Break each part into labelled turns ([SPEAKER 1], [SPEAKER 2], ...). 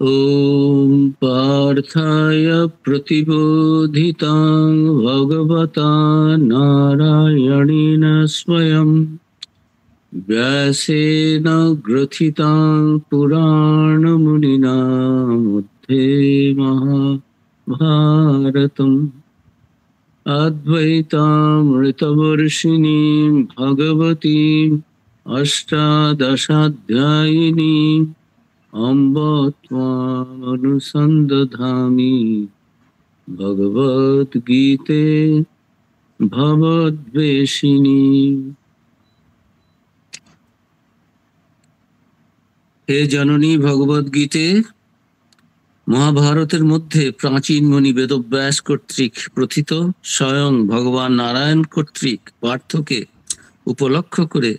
[SPEAKER 1] ॐ पार्थाय प्रतिबोधितां भगवता नारायणेन स्वयं व्यासेन ग्रथितां पुराणमुनिना मध्ये महाभारतम् अद्वैतामृतवर्षिणीं भगवतीम् अष्टादशाध्यायिनीम् अम्ब त्वामनुसन्दधामि भगवद्गीते भवद्वेषिणी। হে জননী ভগবদ্গীতে মহাভারতের মধ্যে প্রাচীন মুনি বেদব্যাস কর্তৃক প্রথিত স্বয়ং ভগবান নারায়ণ কর্তৃক পার্থকে উপলক্ষ করে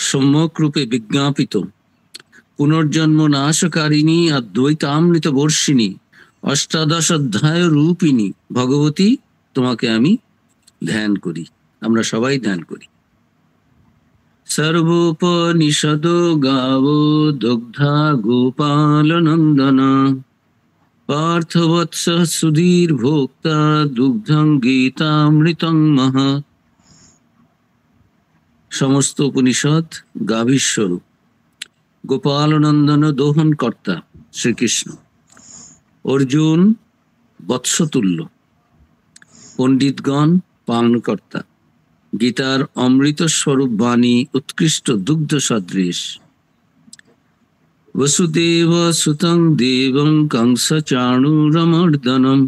[SPEAKER 1] সম্যক রূপে বিজ্ঞাপিত পুনর্জন্ম নাশকারিণী অদ্বৈতামৃত বর্ষিণী অষ্টাদশ অধ্যায় রূপিণী ভগবতী তোমাকে আমি ধ্যান করি, আমরা সবাই ধ্যান করি। সর্বোপনিষদ গাবো দুগ্ধা গোপাল নন্দনা পার্থবৎস সুধীর ভোক্তা দুগ্ধং গীতামৃতং মহা। সমস্ত উপনিষদ গাভীর স্বরূপ, গোপাল নন্দন দোহন কর্তা শ্রীকৃষ্ণ, অর্জুন বৎসতুল্য, পণ্ডিতগণ পানকর্তা, গীতার অমৃত স্বরূপ বাণী উৎকৃষ্ট দুগ্ধ সদৃশ। বসুদেব সুতং দেবং কংস চাণূরমর্দনম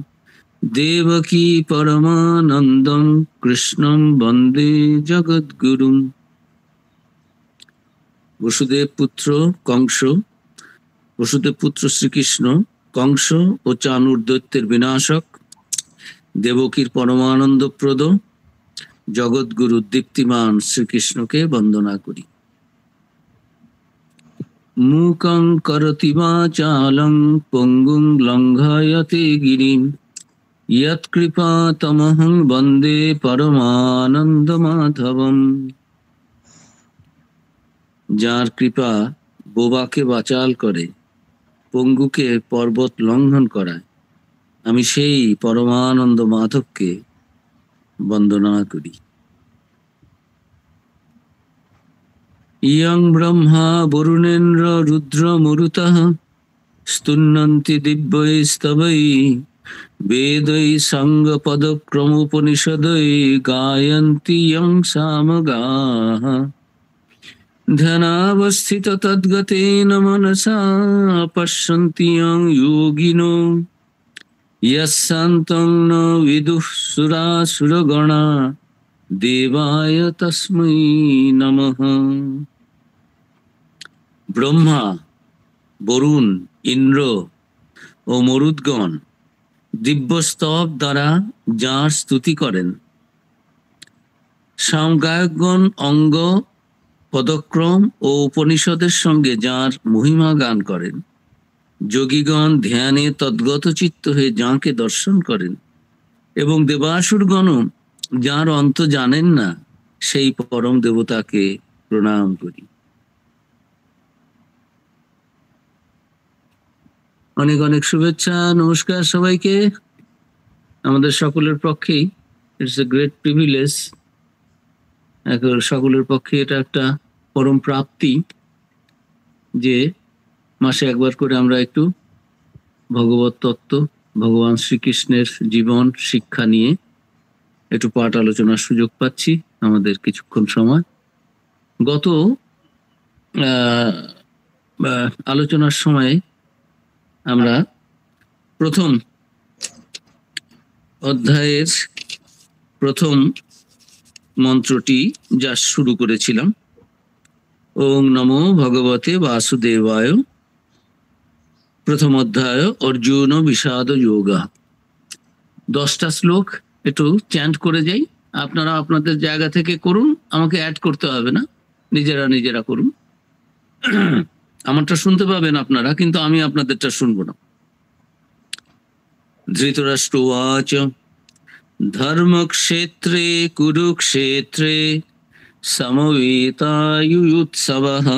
[SPEAKER 1] দেবকী পরমানন্দম কৃষ্ণম বন্দে জগদ্গুরুম। বসুদেব পুত্র কংস, বসুদেব পুত্র শ্রীকৃষ্ণ কংস ও চাণূর দৈত্যের বিনাশক, দেবকীর পরমানন্দপ্রদ জগৎগুরু দীপ্তিমান শ্রীকৃষ্ণকে বন্দনা করি। মূকং করতি বাচালং পঙ্গুং লঙ্ঘয়তে গিরিম ইয়ৎকৃপাতমহং বন্দে পরমানন্দ মাধবম। যার কৃপা বোবাকে বাচাল করে, পঙ্গুকে পর্বত লঙ্ঘন করায়, আমি সেই পরমানন্দ মাধবকে বন্দনা করি। ইয়ং ব্রহ্মা বরুণেন্দ্র রুদ্র মরুতঃ স্তুন্নন্তি দিব্যৈস্তবৈ বেदै সঙ্গ পদক্রমোপনিষদৈ গায়ন্তি ইয়ং সামগাঃ। ধ্যানাবস্থিত তদ্গতেন মনসা পশ্যন্তি ইয়ং যোগিনো यस्यान्तं न विदुः सुरासुरगणा देवाय तस्मै नमः। ব্রহ্মা, বরুণ, ইন্দ্র ও মরুদ্গণ দিব্যস্তব দ্বারা যাঁর স্তুতি করেন, সামগায়কগণ অঙ্গ পদক্রম ও উপনিষদের সঙ্গে যাঁর মহিমা গান করেন, যোগীগণ ধ্যানে তদ্গত চিত্ত হয়ে যাঁকে দর্শন করেন এবং দেবাসুরগণ যাঁর অন্ত জানেন না, সেই পরম দেবতাকে প্রণাম করি। অনেক অনেক শুভেচ্ছা, নমস্কার সবাইকে। আমাদের সকলের পক্ষেই ইটস এ গ্রেট প্রিভিলেজ, সকলের পক্ষে এটা একটা পরম প্রাপ্তি যে মাসে একবার করে আমরা একটু ভগবত তত্ত্ব, ভগবান শ্রীকৃষ্ণের জীবন শিক্ষা নিয়ে একটু পাঠ আলোচনার সুযোগ পাচ্ছি আমাদের কিছুক্ষণ সময়। গত আলোচনার সময় আমরা প্রথম অধ্যায়ের প্রথম মন্ত্রটি যা শুরু করেছিলাম, ওং নমো ভগবতে বাসুদেবায়, প্রথম অধ্যায় অর্জুন বিষাদ যোগা। 10টা শ্লোক একটু চ্যান্ট করে যাই, আপনারা আপনাদের জায়গা থেকে করুন, আমাকে অ্যাড করতে হবে না, নিজেরা নিজেরা করুন। আমারটা শুনতে পাবেন আপনারা, কিন্তু আমি আপনাদেরটা শুনবো না। ধৃতরাষ্ট্রোবাচ ধর্মক্ষেত্রে কুরুক্ষেত্রে সমবেতাयुत्सवः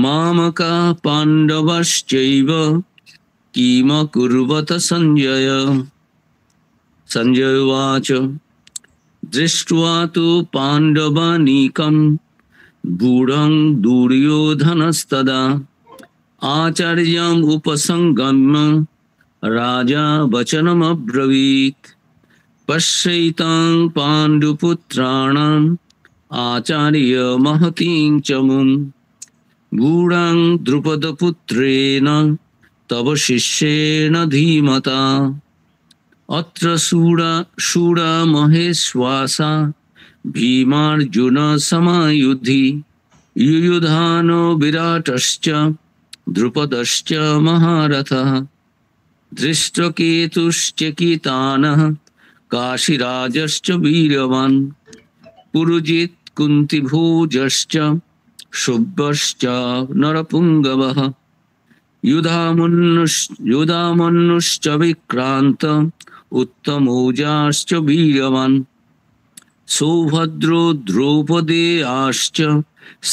[SPEAKER 1] मामका पाण्डवश्चैव किम कुर्वत संजय। संजय उवाच दृष्ट्वा तु पाण्डवानीकं गूढं दुर्योधनस्तदा आचार्यम् उपसंगम्य राजा वचनमब्रवीत्। पश्यैतां पाण्डुपुत्राणाम् आचार्य महतीं च मुं गूढं द्रुपदपुत्रेण तव शिष्येण धीमता। अत्र शूरा महेश्वासा भीमार्जुन समायुधि युयुधानो विराटश्च द्रुपदश्च महारथः धृष्टकेतुश्च कीतानः काशीराजश्च वीर्यवान् पुरुजित् कुन्तिभोजश्च शुभश्च नरपुङ्गवः युधामन्युश्च विक्रान्त उत्तमौजाश्च वीर्यवान् सौभद्रो द्रौपदेयाश्च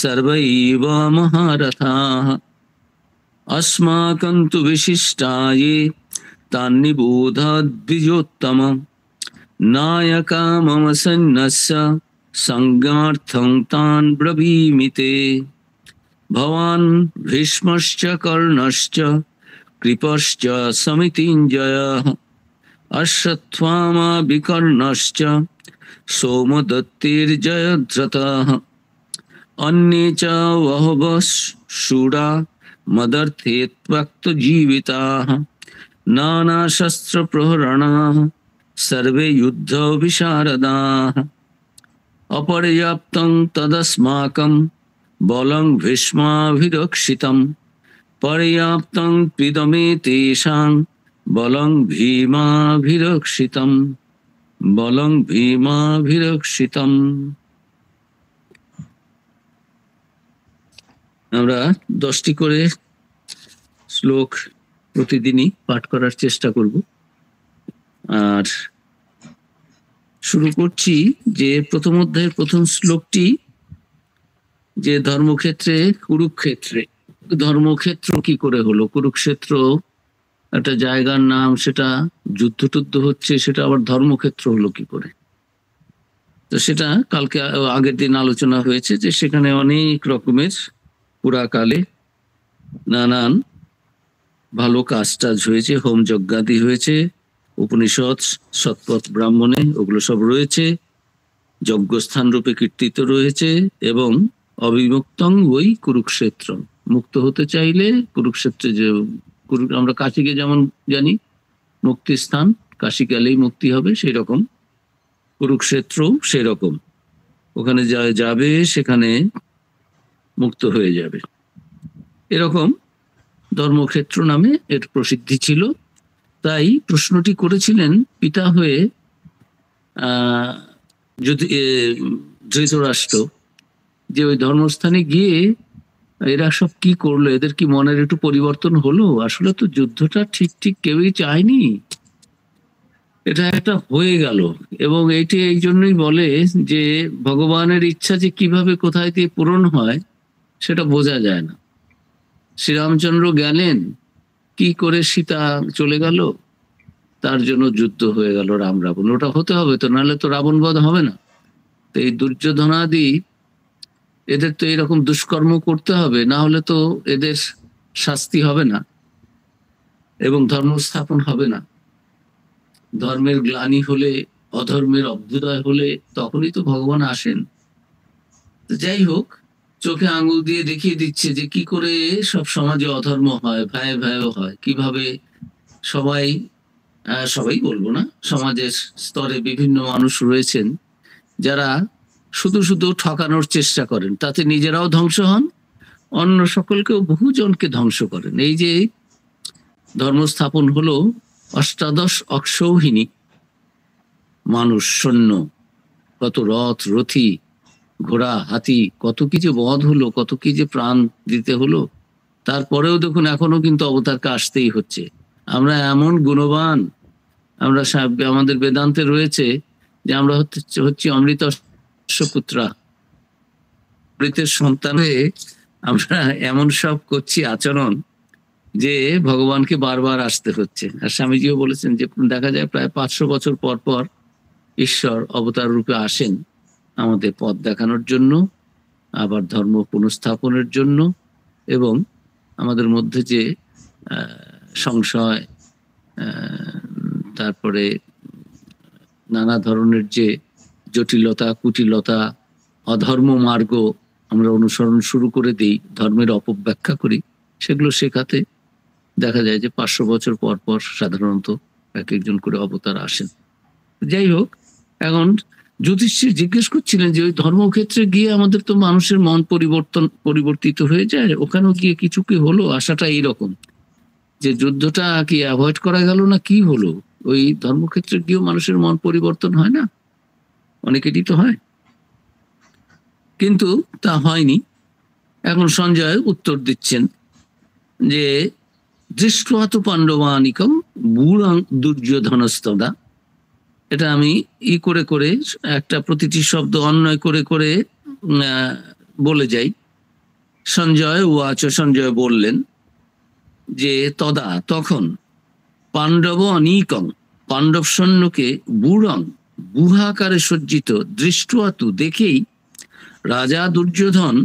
[SPEAKER 1] सर्वैव महारथाः अस्माकं तु विशिष्टाये तान्निबोधाद्विजोत्तम नायका मम सैन्यस्य संज्ञार्थं तान् ब्रवीमि ते। भवान् भीष्मश्च कर्णश्च कृपश्च समितिञ्जयः अश्वत्थामा विकर्णश्च सोमदत्तिर्जयद्रथः अन्ये च बहवः शूरा मदर्थे त्यक्तजीविताः नानाशस्त्रप्रहरणाः सर्वे युद्धविशारदाः अपर्याप्तं तदस्माकं बलं भीष्माभिरक्षितं पर्याप्तं त्विदमेतेषां बलं भीमाभिरक्षितं बलं भीमाभिरक्षितं। আমরা 10টি করে শ্লোক প্রতিদিনই পাঠ করার চেষ্টা করব। আর শুরু করছি যে প্রথম অধ্যায়ের প্রথম শ্লোকটি যে ধর্মক্ষেত্রে কুরুক্ষেত্রে, ধর্মক্ষেত্র কি করে হলো? কুরুক্ষেত্র একটা জায়গার নাম, সেটা যুদ্ধ টুদ্ধ হচ্ছে, সেটা আবার ধর্মক্ষেত্র হলো কি করে? তো সেটা কালকে আগের দিন আলোচনা হয়েছে যে সেখানে অনেক রকমের পুরাকালে নানান ভালো কাজ টাজ হয়েছে, হোম যজ্ঞাদি হয়েছে, উপনিষদ সৎপথ ব্রাহ্মণে ওগুলো সব রয়েছে, যজ্ঞস্থান রূপে কীর্তিত রয়েছে এবং অবিমুক্তং ওই কুরুক্ষেত্র। মুক্ত হতে চাইলে কুরুক্ষেত্রে যে আমরা কাশীকে যেমন জানি মুক্তি স্থান, কাশী গেলেই মুক্তি হবে, সেই রকম কুরুক্ষেত্র সেরকম, ওখানে যাবে সেখানে মুক্ত হয়ে যাবে। এরকম ধর্মক্ষেত্র নামে এর প্রসিদ্ধি ছিল। তাই প্রশ্নটি করেছিলেন পিতা হয়ে যদি ধৃতরাষ্ট্র, যে ওই ধর্মস্থানে গিয়ে এরা সব কি করলো, এদের কি মনের একটু পরিবর্তন হলো? আসলে তো যুদ্ধটা ঠিক ঠিক কেউই চায়নি, এটা একটা হয়ে গেল। এবং এইটি এই জন্যই বলে যে ভগবানের ইচ্ছা যে কিভাবে কোথায় দিয়ে পূরণ হয় সেটা বোঝা যায় না। শ্রীরামচন্দ্র গেলেন, কি করে সীতা চলে গেল, তার জন্য যুদ্ধ হয়ে গেল রাম রাবণ। ওটা হতে হবে তো, নাহলে তো রাবণ বধ হবে না। তো এই দুর্যোধনাদি এদের তো এরকম দুষ্কর্ম করতে হবে, না হলে তো এদের শাস্তি হবে না এবং ধর্ম স্থাপন হবে না। ধর্মের গ্লানি হলে, অধর্মের অভ্যুদয় হলে তখনই তো ভগবান আসেন। যাই হোক, চোখে আঙুল দিয়ে দেখিয়ে দিচ্ছে যে কি করে সব সমাজে অধর্ম হয়, ভয় ভয় হয়, কিভাবে সবাই বলবো না, সমাজের স্তরে বিভিন্ন মানুষ রয়েছেন যারা শুধু শুধু ঠকানোর চেষ্টা করেন, তাতে নিজেরাও ধ্বংস হন, অন্য সকলকেও বহুজনকে ধ্বংস করেন। এই যে ধর্ম স্থাপন হলো, অষ্টাদশ অক্ষৌহিনী মানুষ, সৈন্য, কত রথ রথী, ঘোড়া হাতি, কত কি যে বধ হলো, কত কি যে প্রাণ দিতে হলো। তারপরেও দেখুন এখনো কিন্তু অবতারকে আসতেই হচ্ছে। আমরা এমন গুণবান, আমরা আমাদের বেদান্তে রয়েছে যে আমরা হচ্ছে অমৃতস্য পুত্রা, অমৃতের সন্তান হয়ে আমরা এমন সব করছি আচরণ যে ভগবানকে বারবার আসতে হচ্ছে। আর স্বামীজিও বলেছেন যে দেখা যায় প্রায় 500 বছর পর পর ঈশ্বর অবতার রূপে আসেন আমাদের পথ দেখানোর জন্য, আবার ধর্ম পুনঃস্থাপনের জন্য, এবং আমাদের মধ্যে যে সংশয়, তারপরে নানা ধরনের যে জটিলতা, কুটিলতা, অধর্ম মার্গ আমরা অনুসরণ শুরু করে দিই, ধর্মের অপব্যাখ্যা করি, সেগুলো শেখাতে দেখা যায় যে 500 বছর পর পর সাধারণত এক একজন করে অবতার আসেন। যাই হোক, এখন যুধিষ্ঠির জিজ্ঞেস করছিলেন যে ওই ধর্মক্ষেত্রে গিয়ে আমাদের তো মানুষের মন পরিবর্তিত হয়ে যায়, ওখানেও গিয়ে কিছু কি হলো? আশাটা এইরকম যে যুদ্ধটা কি অ্যাভয়েড করা গেল না কি হলো? ওই ধর্মক্ষেত্রে গিয়েও মানুষের মন পরিবর্তন হয় না? অনেকেরই তো হয়, কিন্তু তা হয়নি। এখন সঞ্জয় উত্তর দিচ্ছেন যে দৃষ্ট্বা তু পাণ্ডবানিকম বুড়াং দুর্যোধনস্তদা। এটা আমি করে করে একটা প্রতিটি শব্দ অন্যয় করে করে বলে যাই। সঞ্জয় উয়াচ, সঞ্জয় বললেন যে তদা তখন পাণ্ডব অনিকং, পাণ্ডব সৈন্যকে বুড়ং বুহাকারে সজ্জিত দৃষ্ট্বা তু দেখেই রাজা দুর্যোধন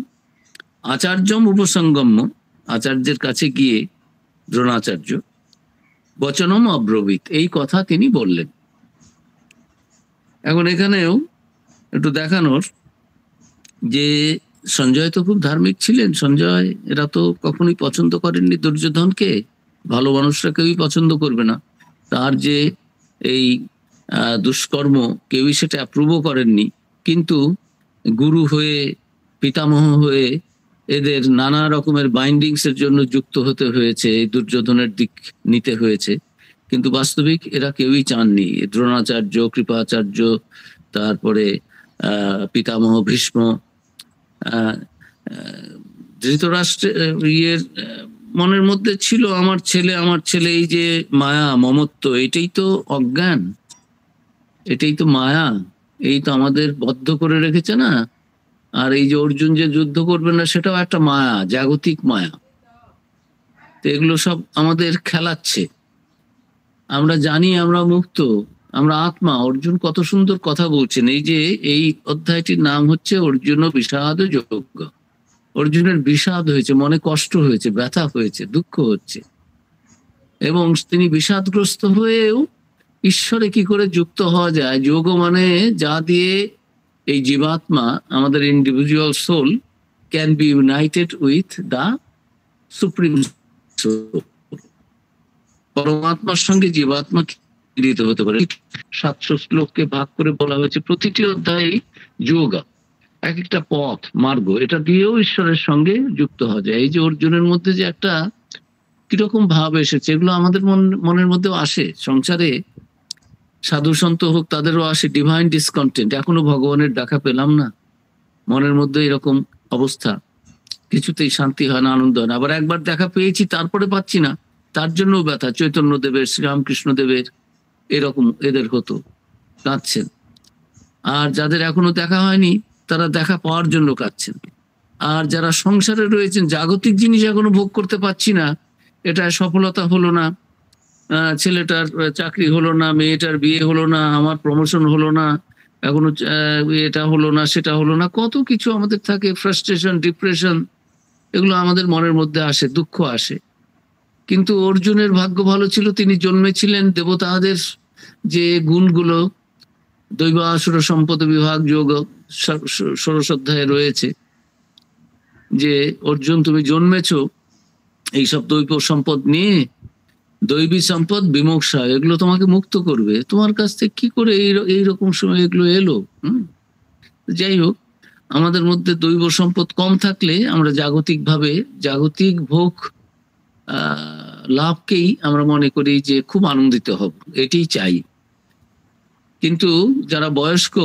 [SPEAKER 1] আচার্যম উপসঙ্গম্য, আচার্যের কাছে গিয়ে দ্রোণাচার্য বচনম অব্রবীত, এই কথা তিনি বললেন। এখন এখানেও একটু দেখানোর যে সঞ্জয় তো খুব ধার্মিক ছিলেন। সঞ্জয় এরা তো কখনোই পছন্দ করেননি দুর্যোধনকে, ভালো মানুষরা কেউই পছন্দ করবে না। তার যে এই দুষ্কর্ম কেউই সেটা অ্যাপ্রুভও করেননি, কিন্তু গুরু হয়ে, পিতামহ হয়ে এদের নানা রকমের বাইন্ডিংস এর জন্য যুক্ত হতে হয়েছে, এই দুর্যোধনের দিক নিতে হয়েছে। কিন্তু বাস্তবিক এরা কেউই চাননি। দ্রোণাচার্য, কৃপাচার্য, তারপরে পিতামহ ভীষ্ম, ধৃতরাষ্ট্রের মনের মধ্যে ছিল আমার ছেলে, এই যে মায়া মমত্ব, এটাই তো অজ্ঞান, এটাই তো মায়া, এই তো আমাদের বদ্ধ করে রেখেছে না। আর এই যে অর্জুন যে যুদ্ধ করবে না, সেটাও একটা মায়া, জাগতিক মায়া। তো এগুলো সব আমাদের খেলাচ্ছে। আমরা জানি আমরা মুক্ত, আমরা আত্মা। অর্জুন কত সুন্দর কথা বলছেন। এই যে এই অধ্যায়টির নাম হচ্ছে অর্জুন বিষাদ যোগ্য। অর্জুনের বিষাদ হয়েছে, মনে কষ্ট হয়েছে, ব্যথা হয়েছে, দুঃখ হচ্ছে, এবং তিনি বিষাদগ্রস্ত হয়েও ঈশ্বরে কি করে যুক্ত হওয়া যায়। যোগ মানে যা দিয়ে এই জীবাত্মা, আমাদের individual soul can be united with the supreme soul. পরমাত্মার সঙ্গে জীবাত্মা মিলিত হতে পারে। 700 শ্লোককে ভাগ করে বলা হয়েছে, প্রতিটি অধ্যায়ে যোগা, এক একটা পথ, মার্গ, এটা দিয়েও ঈশ্বরের সঙ্গে যুক্ত হওয়া যায়। এই যে অর্জুনের মধ্যে যে একটা কিরকম ভাব এসেছে, এগুলো আমাদের মনের মধ্যেও আসে। সংসারে সাধু সন্ত হোক, তাদেরও আসে ডিভাইন ডিসকন্টেন্ট, এখনো ভগবানের দেখা পেলাম না, মনের মধ্যে এরকম অবস্থা, কিছুতেই শান্তি হয় না, আনন্দ হয় না। আবার একবার দেখা পেয়েছি তারপরে পাচ্ছি না, তার জন্য ব্যথা। চৈতন্যদেবের, শ্রীরামকৃষ্ণদেবের এরকম এদের হতো, কাঁদছেন। আর যাদের এখনো দেখা হয়নি তারা দেখা পাওয়ার জন্য কাঁদছেন। আর যারা সংসারে রয়েছেন, জাগতিক জিনিস এখনো ভোগ করতে পারছি না, এটা সফলতা হলো না, ছেলেটার চাকরি হলো না, মেয়েটার বিয়ে হলো না, আমার প্রমোশন হলো না, এখনো এটা হলো না, সেটা হলো না, কত কিছু আমাদের থাকে, ফ্রাস্ট্রেশন, ডিপ্রেশন, এগুলো আমাদের মনের মধ্যে আসে, দুঃখ আসে। কিন্তু অর্জুনের ভাগ্য ভালো ছিল, তিনি জন্মেছিলেন দেবতাদের যে গুণগুলো দৈবাসুর সম্পদ বিভাগ যোগ 16 অধ্যায়ে রয়েছে, যে অর্জুন তুমি জন্মেছো এইসব দৈব সম্পদ নিয়ে, দৈবী সম্পদ বিমোক্ষা, এগুলো তোমাকে মুক্ত করবে। তোমার কাছ থেকে কি করে এইরকম সময় এগুলো এলো? যাই হোক, আমাদের মধ্যে দৈব সম্পদ কম থাকলে আমরা জাগতিক ভাবে, জাগতিক ভোগ লাভকেই আমরা মনে করি যে খুব আনন্দিত হব, এটাই চাই। কিন্তু যারা বয়স্ক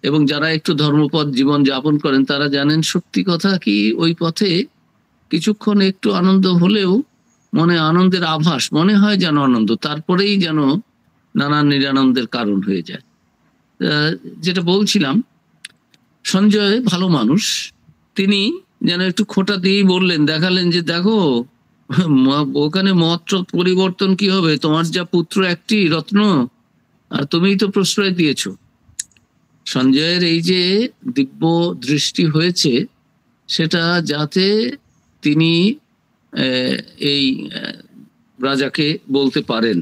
[SPEAKER 1] এবং যারা একটু ধর্মপথ জীবন যাপন করেন, তারা জানেন সত্যি কথা কি, ওই পথে কিছুক্ষণ একটু আনন্দ হলেও মনে আনন্দের আভাস, মনে হয় যেন আনন্দ, তারপরেই যেন নানান নিরানন্দের কারণ হয়ে যায়। যেটা বলছিলাম, সঞ্জয় ভালো মানুষ, তিনি যেন একটু খোঁটা দিয়েই বললেন, দেখালেন যে দেখো ওখানে মত পরিবর্তন কি হবে? তোমার যা পুত্র একটি রত্ন, আর তুমিই তো প্রশ্রয় দিয়েছো। সঞ্জয়ের এই যে দিব্য দৃষ্টি হয়েছে, সেটা যাতে তিনি এই রাজাকে বলতে পারেন,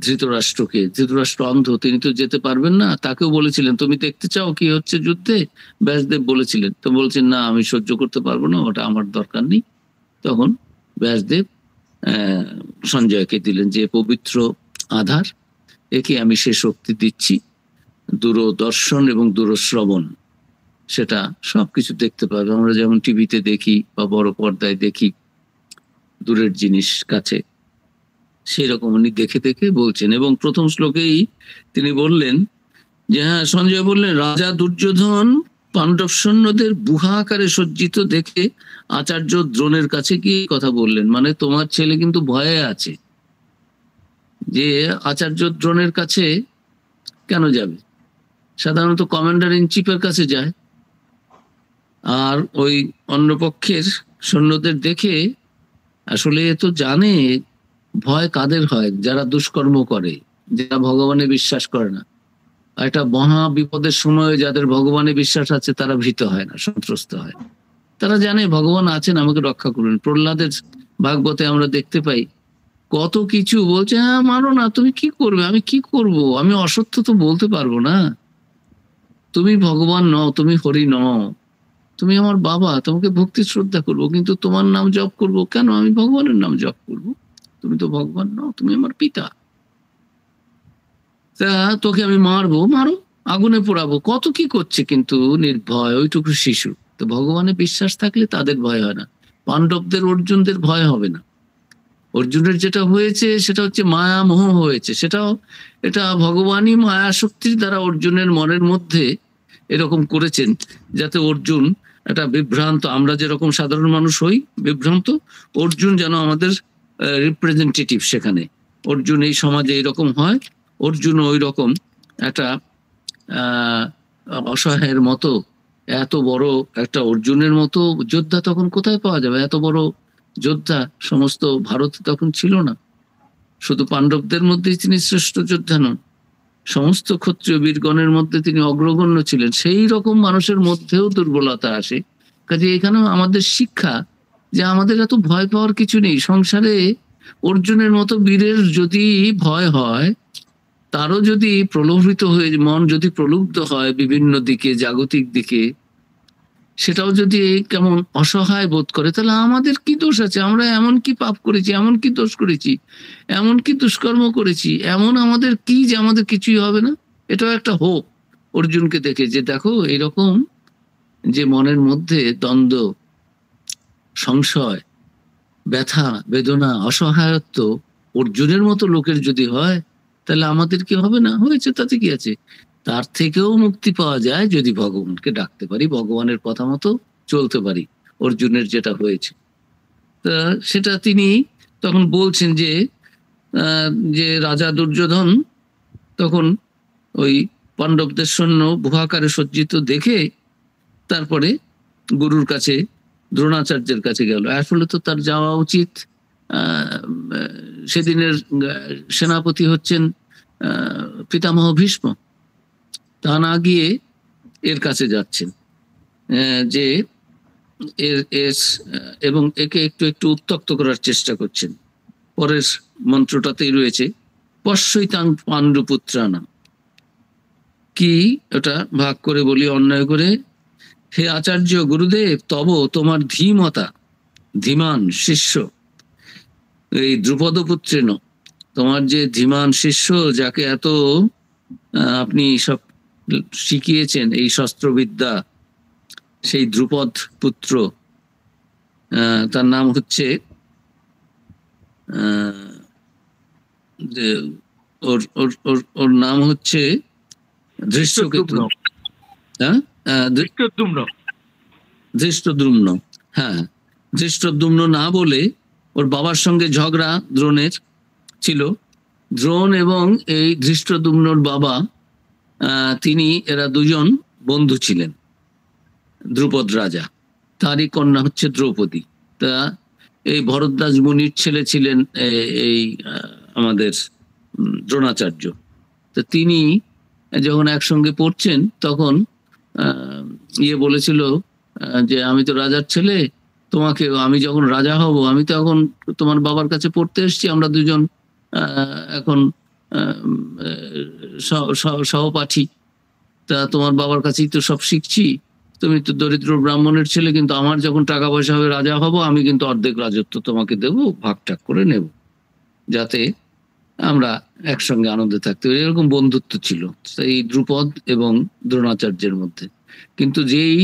[SPEAKER 1] ধৃতরাষ্ট্রকে। ধৃতরাষ্ট্র অন্ধ, তিনি তো যেতে পারবেন না। তাকেও বলেছিলেন তুমি দেখতে চাও কি হচ্ছে যুদ্ধে? ব্যাসদেব বলেছিলেন, তো বলছেন না আমি সহ্য করতে পারবো না, ওটা আমার দরকার নেই। তখন ব্যাসদেব সঞ্জয়কে দিলেন যে পবিত্র আধার, একে আমি সে শক্তি দিচ্ছি, দূরদর্শন এবং দূরশ্রবণ, সেটা সবকিছু দেখতে পাবে। আমরা যেমন টিভিতে দেখি বা বড় পর্দায় দেখি দূরের জিনিস কাছে, সেই রকম উনি দেখে দেখে বলছেন। এবং প্রথম শ্লোকেই তিনি বললেন যে, হ্যাঁ, সঞ্জয় বললেন রাজা দুর্যোধন পাণ্ডব সৈন্যদের বুহাকারে সজ্জিত দেখে আচার্য দ্রোণের কাছে গিয়ে কথা বললেন, মানে তোমার ছেলে কিন্তু ভয়ে আছে, যে আচার্য দ্রোণের কাছে কেন যাবে? সাধারণত কমান্ডার ইন চিফের কাছে যায়। আর ওই অন্য পক্ষের সৈন্যদের দেখে আসলে তো জানে ভয় কাদের হয়, যারা দুষ্কর্ম করে, যারা ভগবানে বিশ্বাস করে না। একটা মহা বিপদের সময় যাদের ভগবানে বিশ্বাস আছে তারা ভীত হয় না, সন্ত্রস্ত হয়। তারা জানে ভগবান আছেন, আমাকে রক্ষা করুন। প্রহ্লাদের ভাগবতে আমরা দেখতে পাই কত কিছু বলছে, হ্যাঁ মানো না, তুমি কি করবে, আমি কি করব, আমি অসত্য তো বলতে পারবো না। তুমি ভগবান নও, তুমি হরি নও, তুমি আমার বাবা, তোমাকে ভক্তি শ্রদ্ধা করবো, কিন্তু তোমার নাম জপ করবো কেন? আমি ভগবানের নাম জপ করবো, তুমি তো ভগবান নও, তুমি আমার পিতা। তা তোকে আমি মারবো, মারো, আগুনে পোড়াবো, কত কি করছে, কিন্তু নির্ভয়, ওইটুকু শিশু। তো ভগবানে বিশ্বাস থাকলে তাদের ভয় হয় না। পাণ্ডবদের, অর্জুনদের ভয় হবে না। অর্জুনের যেটা হয়েছে সেটা হচ্ছে মায়া মোহ হয়েছে, সেটাও এটা ভগবানই মায়া শক্তির দ্বারা অর্জুনের মনের মধ্যে এরকম করেছেন, যাতে অর্জুন একটা বিভ্রান্ত, আমরা যেরকম সাধারণ মানুষ হই বিভ্রান্ত, অর্জুন যেন আমাদের রিপ্রেজেন্টেটিভ সেখানে। অর্জুন এই সমাজে এরকম হয়, অর্জুন ওই রকম একটা অসহায়ের মতো, এত বড় একটা অর্জুনের মতো যোদ্ধা তখন কোথায় পাওয়া যাবে? এত বড় যোদ্ধা সমস্ত ভারতে তখন ছিল না। শুধু পাণ্ডবদের মধ্যেই তিনি শ্রেষ্ঠ যোদ্ধা নন, সমস্ত ক্ষত্রিয় বীরগণের মধ্যে তিনি অগ্রগণ্য ছিলেন। সেই রকম মানুষের মধ্যেও দুর্বলতা আসে। কাজে এখানেও আমাদের শিক্ষা যে আমাদের এত ভয় পাওয়ার কিছু নেই। সংসারে অর্জুনের মতো বীরের যদি ভয় হয়, তারও যদি প্রলোভিত হয়ে মন যদি প্রলুব্ধ হয় বিভিন্ন দিকে, জাগতিক দিকে, সেটাও যদি কেমন অসহায় বোধ করে, তাহলে আমাদের কি দোষ আছে? আমরা এমন কি পাপ করেছি, এমন কি দোষ করেছি, এমন কি দুষ্কর্ম করেছি, এমন আমাদের কি যে আমাদের কিছুই হবে না? এটাও একটা হোপ অর্জুনকে দেখে, যে দেখো এরকম যে মনের মধ্যে দ্বন্দ্ব, সংশয়, ব্যথা, বেদনা, অসহায়ত্ব অর্জুনের মতো লোকের যদি হয়, তাহলে আমাদের কি হবে না? হয়েছে, তাতে কি আছে? তার থেকেও মুক্তি পাওয়া যায় যদি ভগবানকে ডাকতে পারি, ভগবানের কথা মতো চলতে পারি, অর্জুনের যেটা হয়েছে। তা সেটা তিনি তখন বলছেন যে যে রাজা দুর্যোধন তখন ওই পাণ্ডবদের সৈন্য বুহাকারে সজ্জিত দেখে তারপরে গুরুর কাছে, দ্রোণাচার্যের কাছে গেল। আসলে তো তার যাওয়া উচিত, সেদিনের সেনাপতি হচ্ছেন পিতামহ ভীষ্ম, তা না গিয়ে এর কাছে যাচ্ছেন, যে এবং একে একটু একটু উত্তক্ত করার চেষ্টা করছেন। পরের মন্ত্রটাতেই রয়েছে পশ্যৈতাং পাণ্ডুপুত্রানাম। কি ওটা ভাগ করে বলি অন্যায় করে, হে আচার্য গুরুদেব, তব তোমার ধীমতা, ধীমান শিষ্য এই দ্রুপদ পুত্রেন, তোমার যে ধীমান শিষ্য, যাকে এত আপনি সব শিখিয়েছেন এই শস্ত্রবিদ্যা, সেই দ্রুপদ পুত্র, তার নাম হচ্ছে ওর নাম হচ্ছে ধৃষ্টকেতু। হ্যাঁ, ধৃষ্টদ্যুম্ন। হ্যাঁ, ধৃষ্টদ্যুম্ন না বলে ওর বাবার সঙ্গে ঝগড়া দ্রোণের ছিল। দ্রোণ এবং এই ধৃষ্টদ্যুম্নর বাবা, তিনি, এরা দুজন বন্ধু ছিলেন। দ্রুপদ রাজা, তারই কন্যা হচ্ছে দ্রৌপদী। তা এই ভরদ্বাজ মুনির ছেলে ছিলেন এই আমাদের দ্রোণাচার্য। তো তিনি যখন একসঙ্গে পড়ছেন তখন বলেছিল যে আমি তো রাজার ছেলে, তোমাকে আমি যখন রাজা হব আমি তো এখন তোমার বাবার কাছে পড়তে এসেছি, আমরা দুজন এখন সহপাঠী, তা তোমার বাবার কাছেই তো সব শিখছি, তুমি তো দরিদ্র ব্রাহ্মণের ছেলে, কিন্তু আমার যখন টাকা পয়সা হবে রাজা হব আমি কিন্তু অর্ধেক রাজত্ব তোমাকে দেব, ভাগ টাগ করে নেব, যাতে আমরা একসঙ্গে আনন্দে থাকতে পারি। এরকম বন্ধুত্ব ছিল এই দ্রুপদ এবং দ্রোণাচার্যের মধ্যে। কিন্তু যেই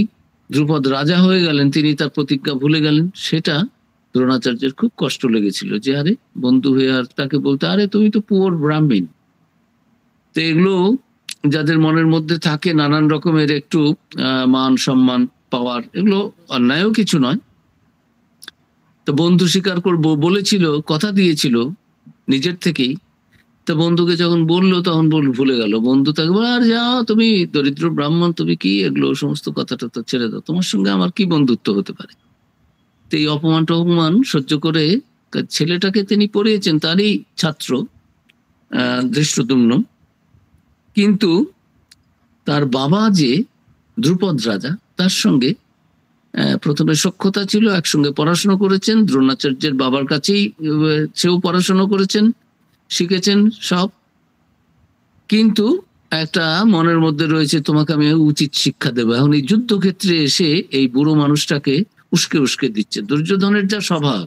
[SPEAKER 1] দ্রুপদ রাজা হয়ে গেলেন তিনি তার প্রতিজ্ঞা ভুলে গেলেন, সেটা দ্রোণাচার্যের খুব কষ্ট লেগেছিল, যে আরে বন্ধু হয়ে আর তাকে বলতে আরে তুমি তো পুয়ার ব্রাহ্মণ। তো এগুলো যাদের মনের মধ্যে থাকে নানান রকমের একটু মান সম্মান পাওয়ার, এগুলো অন্যায়ও কিছু নয়। তো বন্ধু স্বীকার করবো বলেছিল, কথা দিয়েছিল নিজের থেকেই, তা বন্ধুকে যখন বললো তখন ভুলে গেল। বন্ধু তাকে বলে আর যাও তুমি দরিদ্র ব্রাহ্মণ, তুমি কি এগুলো সমস্ত কথাটা তো ছেড়ে দাও, তোমার সঙ্গে আমার কি বন্ধুত্ব হতে পারে। তো এই অপমান সহ্য করে ছেলেটাকে তিনি পড়িয়েছেন, তারই ছাত্র ধৃষ্টদ্যুম্ন। কিন্তু তার বাবা যে দ্রুপদ রাজা, তার সঙ্গে প্রথমে সখ্যতা ছিল, একসঙ্গে পড়াশোনা করেছেন, দ্রোণাচার্যের বাবার কাছেই সেও পড়াশোনা করেছেন, শিখেছেন সব। কিন্তু একটা মনের মধ্যে রয়েছে তোমাকে আমি উচিত শিক্ষা দেবো। এখন এই যুদ্ধক্ষেত্রে এসে এই বুড়ো মানুষটাকে উস্কে উস্কে দিচ্ছে। দুর্যোধনের যা স্বভাব,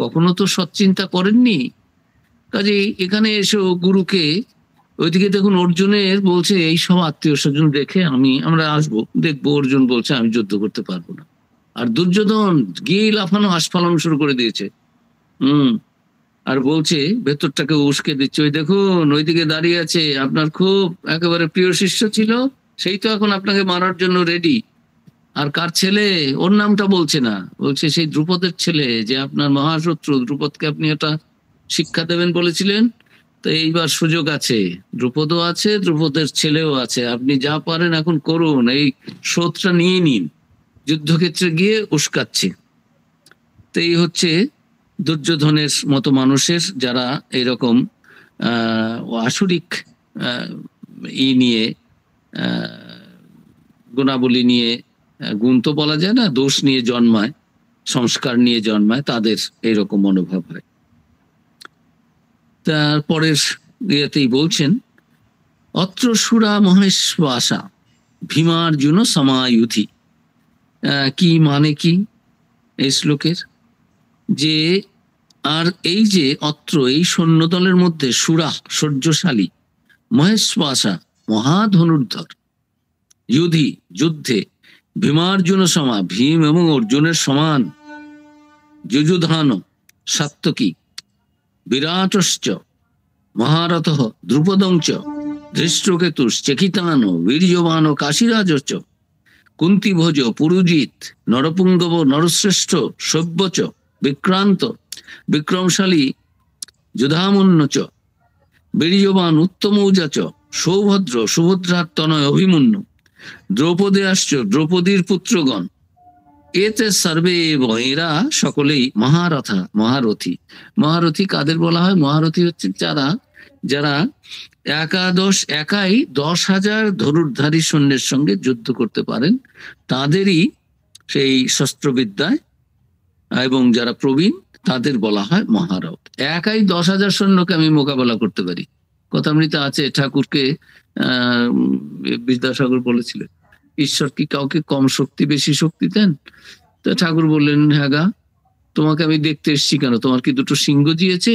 [SPEAKER 1] কখনো তো সৎচিন্তা করেননি, কাজে এখানে এসে গুরুকে, ওইদিকে দেখুন অর্জুনের বলছে এই সব আত্মীয় স্বজন রেখে আমরা আসবো, দেখবো। অর্জুন বলছে আমি যুদ্ধ করতে পারবো না, আর দুর্যোধন গিয়ে লাফানো আস্ফালন শুরু করে দিয়েছে। আর বলছে, ভেতরটাকে উস্কে দিচ্ছে, ওই দেখুন ওইদিকে দাঁড়িয়ে আছে আপনার খুব একেবারে প্রিয় শিষ্য ছিল, সেই তো এখন আপনাকে মারার জন্য রেডি। আর কার ছেলে, ওর নামটা বলছে না, বলছে সেই দ্রুপদের ছেলে, যে আপনার মহাশত্রু। দ্রুপদকে আপনি একটা শিক্ষা দেবেন বলেছিলেন, তো এইবার সুযোগ আছে, দ্রুপদও আছে, দ্রুপদের ছেলেও আছে, আপনি যা পারেন এখন করুন, এই শোধটা নিয়ে নিন। যুদ্ধক্ষেত্রে গিয়ে উস্কাচ্ছে। তো এই হচ্ছে দুর্যোধনের মতো মানুষের, যারা এরকম আসরিক নিয়ে গুণাবলী নিয়ে, গুণ তো বলা যায় না, দোষ নিয়ে জন্মায়, সংস্কার নিয়ে জন্মায়, তাদের এইরকম মনোভাব হয়। তারপরের ইয়েতেই বলছেন, অত্র সুরা মহেশ্বাসা ভীমার্জুন সমায়ুধি। কি মানে কি এই শ্লোকের, যে আর এই যে অত্র এই সৈন্যদলের মধ্যে সুরা শৌর্যশালী, মহেশ্বাসা মহাধনুর্ধর, যুধি যুদ্ধে, ভীমার্জুন সমা ভীম এবং অর্জুনের সমান, যুযুধান সাত্তকী, বিরাটশ্চ মহারথ দ্রুপদঞ্চ, ধৃষ্টকেতুশ্চেকিতান বীর্যবান কাশীরাজচ, কুন্তিভোজ পুরুজিৎ নরপুঙ্গব নরশ্রেষ্ঠ সভ্যচ, বিক্রান্ত বিক্রমশালী যুধামুন্নচ, বীর্যবান উত্তমৌজাচ, সৌভদ্র সুভদ্রার তনয় অভিমন্যু, দ্রৌপদীয়াশ্চ দ্রৌপদীর পুত্রগণ, এতে সর্বে এরা সকলেই মহারথা মহারথী। মহারথী কাদের বলা হয়? মহারথী হচ্ছে যারা একাই 10,000 ধনুর্ধারী সৈন্যের সঙ্গে যুদ্ধ করতে পারেন, তাদেরই সেই শস্ত্রবিদ্যায় এবং যারা প্রবীণ তাদের বলা হয় মহারথ। একাই 10,000 সৈন্যকে আমি মোকাবেলা করতে পারি। কথামৃতে আছে, ঠাকুরকে বিদ্যাসাগর বলেছিলেন, ঈশ্বর কি কাউকে কম শক্তি বেশি শক্তি দেন? তো ঠাকুর বললেন, হ্যাঁ গা, তোমাকে আমি দেখতে এসছি কেন, তোমার কি দুটো সিংহ জিয়েছে,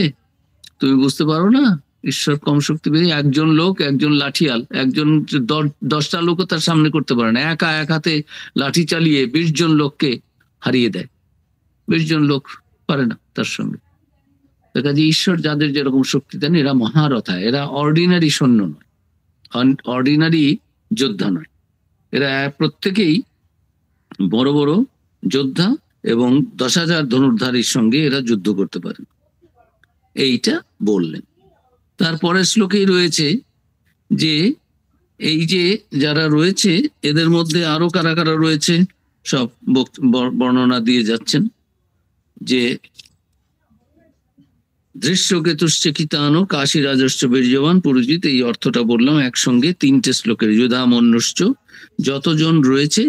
[SPEAKER 1] তুমি বুঝতে পারো না ঈশ্বর কম শক্তি বেশি? একজন লোক, একজন লাঠিয়াল, একজন 10টা লোকও তার সামনে করতে পারে না, এক হাতে লাঠি চালিয়ে 20 জন লোককে হারিয়ে দেয়, 20 জন লোক পারে না তার সঙ্গে। দেখা যায় ঈশ্বর যাদের যেরকম শক্তি দেন, এরা মহারথা, এরা অর্ডিনারি সৈন্য নয়, অর্ডিনারি যোদ্ধা নয়, এরা প্রত্যেকেই বড় বড় যোদ্ধা এবং 10,000 ধনুর্ধারীর সঙ্গে এরা যুদ্ধ করতে পারেন, এইটা বললেন। তারপরের শ্লোকেই রয়েছে যে এই যে যারা রয়েছে এদের মধ্যে আরো কারা কারা রয়েছে সব বর্ণনা দিয়ে যাচ্ছেন। যে দৃশ্যকেতুশ্চকিতানো কাশী রাজস্ব বীর্যবান পুরোজিত, এই অর্থটা বললাম একসঙ্গে 3টে শ্লোকের। যুধা মন্যুশ্চ, যতজন রয়েছে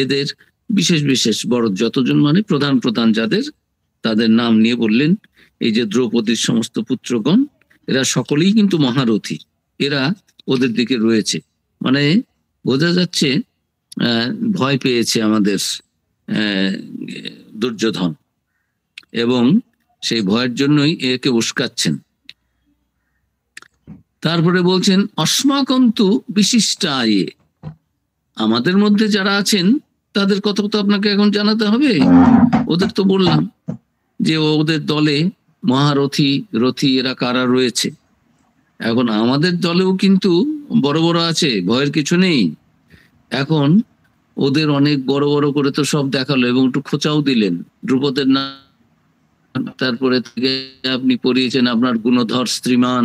[SPEAKER 1] এদের বিশেষ বিশেষ বড়, যতজন মানে প্রধান প্রধান যাদের, তাদের নাম নিয়ে বললেন। এই যে দ্রৌপদীর সমস্ত পুত্রগণ, এরা সকলেই কিন্তু মহারথী, এরা ওদের দিকে রয়েছে। মানে বোঝা যাচ্ছে ভয় পেয়েছে আমাদের দুর্যোধন, এবং সেই ভয়ের জন্যই একে উস্কাচ্ছেন। তারপরে বলছেন অস্মাকন্তু বিশিষ্টায়, আমাদের মধ্যে যারা আছেন তাদের কথা তো আপনাকে এখন জানাতে হবে। ওদের তো বললাম যে ওদের দলে মহারথী রথী এরা কারা রয়েছে। এখন আমাদের দলেও কিন্তু বড় বড় আছে, ভয়ের কিছু নেই। এখন ওদের অনেক বড় বড় করে তো সব দেখালো, এবং একটু খোঁচাও দিলেন। দ্রুপদের নাম তারপরে থেকে আপনি পড়িয়েছেন আপনার গুণধর স্ত্রীমান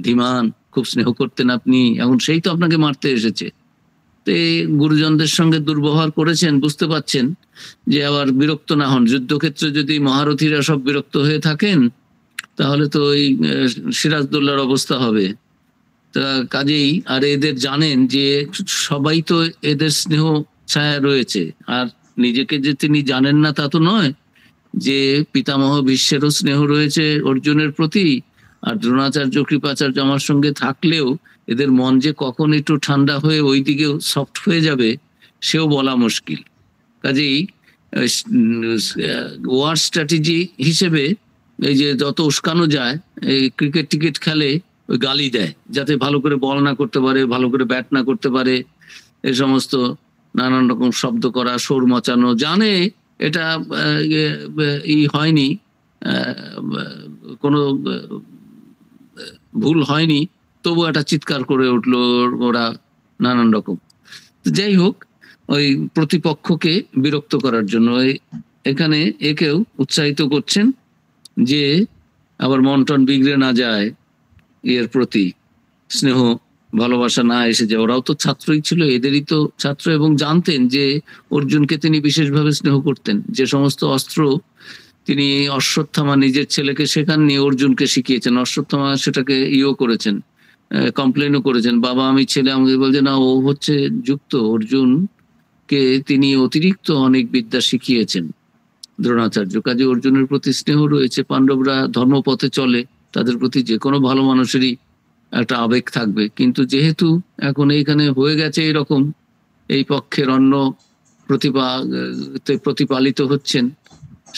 [SPEAKER 1] ধীমান, খুব স্নেহ করতেন আপনি, এখন সেই তো আপনাকে মারতে এসেছে। তো গুরুজনদের সঙ্গে দুর্ব্যবহার করেছেন, বুঝতে পাচ্ছেন যে আবার বিরক্ত না হন। যুদ্ধক্ষেত্রে যদি মহারথীরা সব বিরক্ত হয়ে থাকেন তাহলে তো ওই সিরাজদৌল্লার অবস্থা হবে। তা কাজেই আর এদের জানেন যে সবাই তো এদের স্নেহ ছায়া রয়েছে, আর নিজেকে যে তিনি জানেন না তা তো নয়, যে পিতামহ ভীষ্মেরও স্নেহ রয়েছে অর্জুনের প্রতি, আর দ্রোণাচার্য কৃপাচার্য আমার সঙ্গে থাকলেও এদের মন যে কখন একটু ঠান্ডা হয়ে ওই দিকে সফট হয়ে যাবে সেও বলা মুশকিল। কাজেই ওয়ার স্ট্র্যাটেজি হিসেবে এই যে যত উস্কানো যায়, এই ক্রিকেট টিকেট খেলে ওই গালি দেয় যাতে ভালো করে বল না করতে পারে, ভালো করে ব্যাট না করতে পারে, এই সমস্ত নানান রকম শব্দ করা, শোর মচানো, জানে এটা হয়নি, কোনো ভুল হয়নি, তবু একটা চিৎকার করে উঠলো ওরা নানান রকম। যাই হোক, ওই প্রতিপক্ষকে বিরক্ত করার জন্য এখানে একেও উৎসাহিত করছেন যে আবার মন টন বিগড়ে না যায়, এর প্রতি স্নেহ ভালোবাসা না এসে যায়। ওরাও তো ছাত্রই ছিল, এদেরই তো ছাত্র, এবং জানতেন যে অর্জুনকে তিনি বিশেষভাবে স্নেহ করতেন। যে সমস্ত অস্ত্র তিনি অশ্বত্থামা নিজের ছেলেকে শেখাননি, অর্জুনকে শিখিয়েছেন। অশ্বত্থামা সেটাকে করেছেন, কমপ্লেনও করেছেন, বাবা আমি ছেলে আমাকে বলছে না, ও হচ্ছে যুক্ত, অর্জুনকে তিনি অতিরিক্ত অনেক বিদ্যা শিখিয়েছেন দ্রোণাচার্য। কাজে অর্জুনের প্রতি স্নেহ রয়েছে। পাণ্ডবরা ধর্মপথে চলে, তাদের প্রতি যে কোনো ভালো মানুষেরই একটা আবেগ থাকবে। কিন্তু যেহেতু এখন এইখানে হয়ে গেছে এরকম, এই পক্ষের অন্য প্রতিপালিত হচ্ছেন,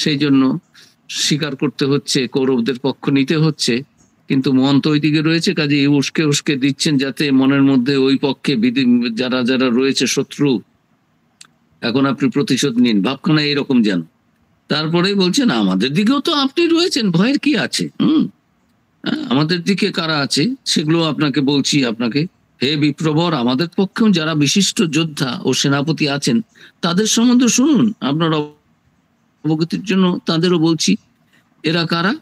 [SPEAKER 1] সেই জন্য স্বীকার করতে হচ্ছে, কৌরবদের পক্ষ নিতে হচ্ছে, কিন্তু মন তো ওই দিকে রয়েছে। কাজে উস্কে উস্কে দিচ্ছেন যাতে মনের মধ্যে ওই পক্ষে যারা যারা রয়েছে শত্রু, এখন আপনি প্রতিশোধ নিন, ভাবখানা এরকম যেন। তারপরেই বলছেন আমাদের দিকেও তো আপনি রয়েছেন, ভয়ের কি আছে? আমাদের দিকে কারা আছে সেগুলো আপনাকে বলছি। আপনাকে, হে বিপ্রবর, আমাদের পক্ষেও যারা বিশিষ্ট যোদ্ধা ও সেনাপতি আছেন তাদের সম্বন্ধে শুনুন, আপনার অবগতির জন্য তাদেরও বলছি। এরা কারা?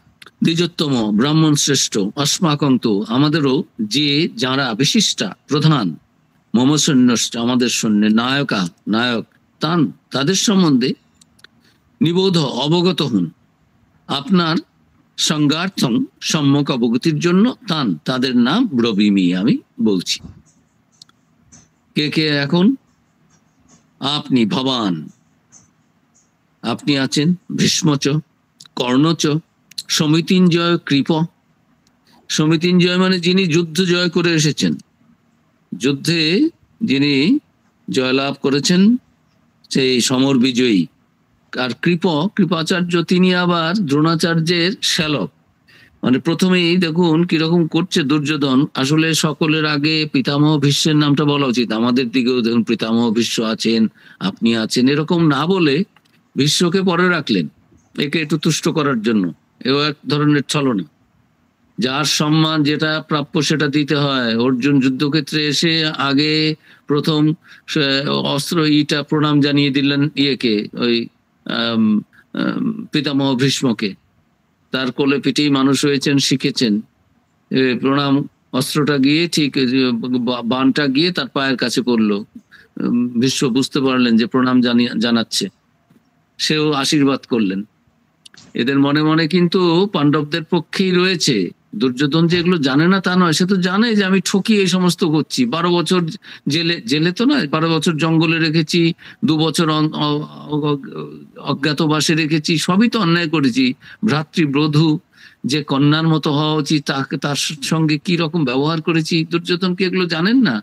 [SPEAKER 1] দ্বিজোত্তম ব্রাহ্মণ শ্রেষ্ঠ অস্মাকন্ত, আমাদেরও যে যারা বিশিষ্টা প্রধান, মম সৈন্য আমাদের সৈন্যে নায়কা নায়ক তান, তাদের সম্বন্ধে নিবোধ অবগত হন, আপনার সংজ্ঞার্থং সম্যক অবগতির জন্য তান, তাদের নাম ব্রবীমি আমি বলছি। কে কে? এখন আপনি ভবান, আপনি আছেন, ভীষ্মচ, কর্ণচ, সমিতিঞ্জয় কৃপ। সমিতিঞ্জয় মানে যিনি যুদ্ধ জয় করে এসেছেন, যুদ্ধে যিনি জয়লাভ করেছেন, সেই সমর বিজয়ী। আর কৃপাচার্য তিনি আবার দ্রোণাচার্যের শ্যালক। মানে প্রথমেই দেখুন কিরকম করছে দুর্যোধন। আসলে সকলের আগে পিতামহ ভীষ্মের নামটা বলা উচিত। আমাদের দিকেও দেখুন পিতামহ ভীষ্ম আছেন, আপনি আছেন, এরকম না বলে ভীষ্মকে পরে রাখলেন, একে একটু তুষ্ট করার জন্য। এও এক ধরনের ছলনা। যার সম্মান যেটা প্রাপ্য সেটা দিতে হয়। অর্জুন যুদ্ধক্ষেত্রে এসে আগে প্রথম অস্ত্র প্রণাম জানিয়ে দিলেন ওই পিতামহ ভীষ্মকে। তার কোলে পিঠেই মানুষ হয়েছেন, শিখেছেন। প্রণাম অস্ত্রটা গিয়ে ঠিক বানটা গিয়ে তার পায়ের কাছে পড়লো। ভীষ্ম বুঝতে পারলেন যে প্রণাম জানাচ্ছে, সেও আশীর্বাদ করলেন। এদের মনে মনে কিন্তু পাণ্ডবদের পক্ষেই রয়েছে। দুর্যোধন যে এগুলো জানে না তা নয়, সে তো জানে যে আমি ঠকি এই সমস্ত করছি। 12 বছর জেলে তো নয়, 12 বছর জঙ্গলে রেখেছি, 2 বছর অজ্ঞাতবাসে রেখেছি, সবই তো অন্যায় করেছি। ভ্রাতৃবধূ যে কন্যার মতো হওয়া উচিত তার সঙ্গে কি রকম ব্যবহার করেছি। দুর্যোধন কি এগুলো জানেন না?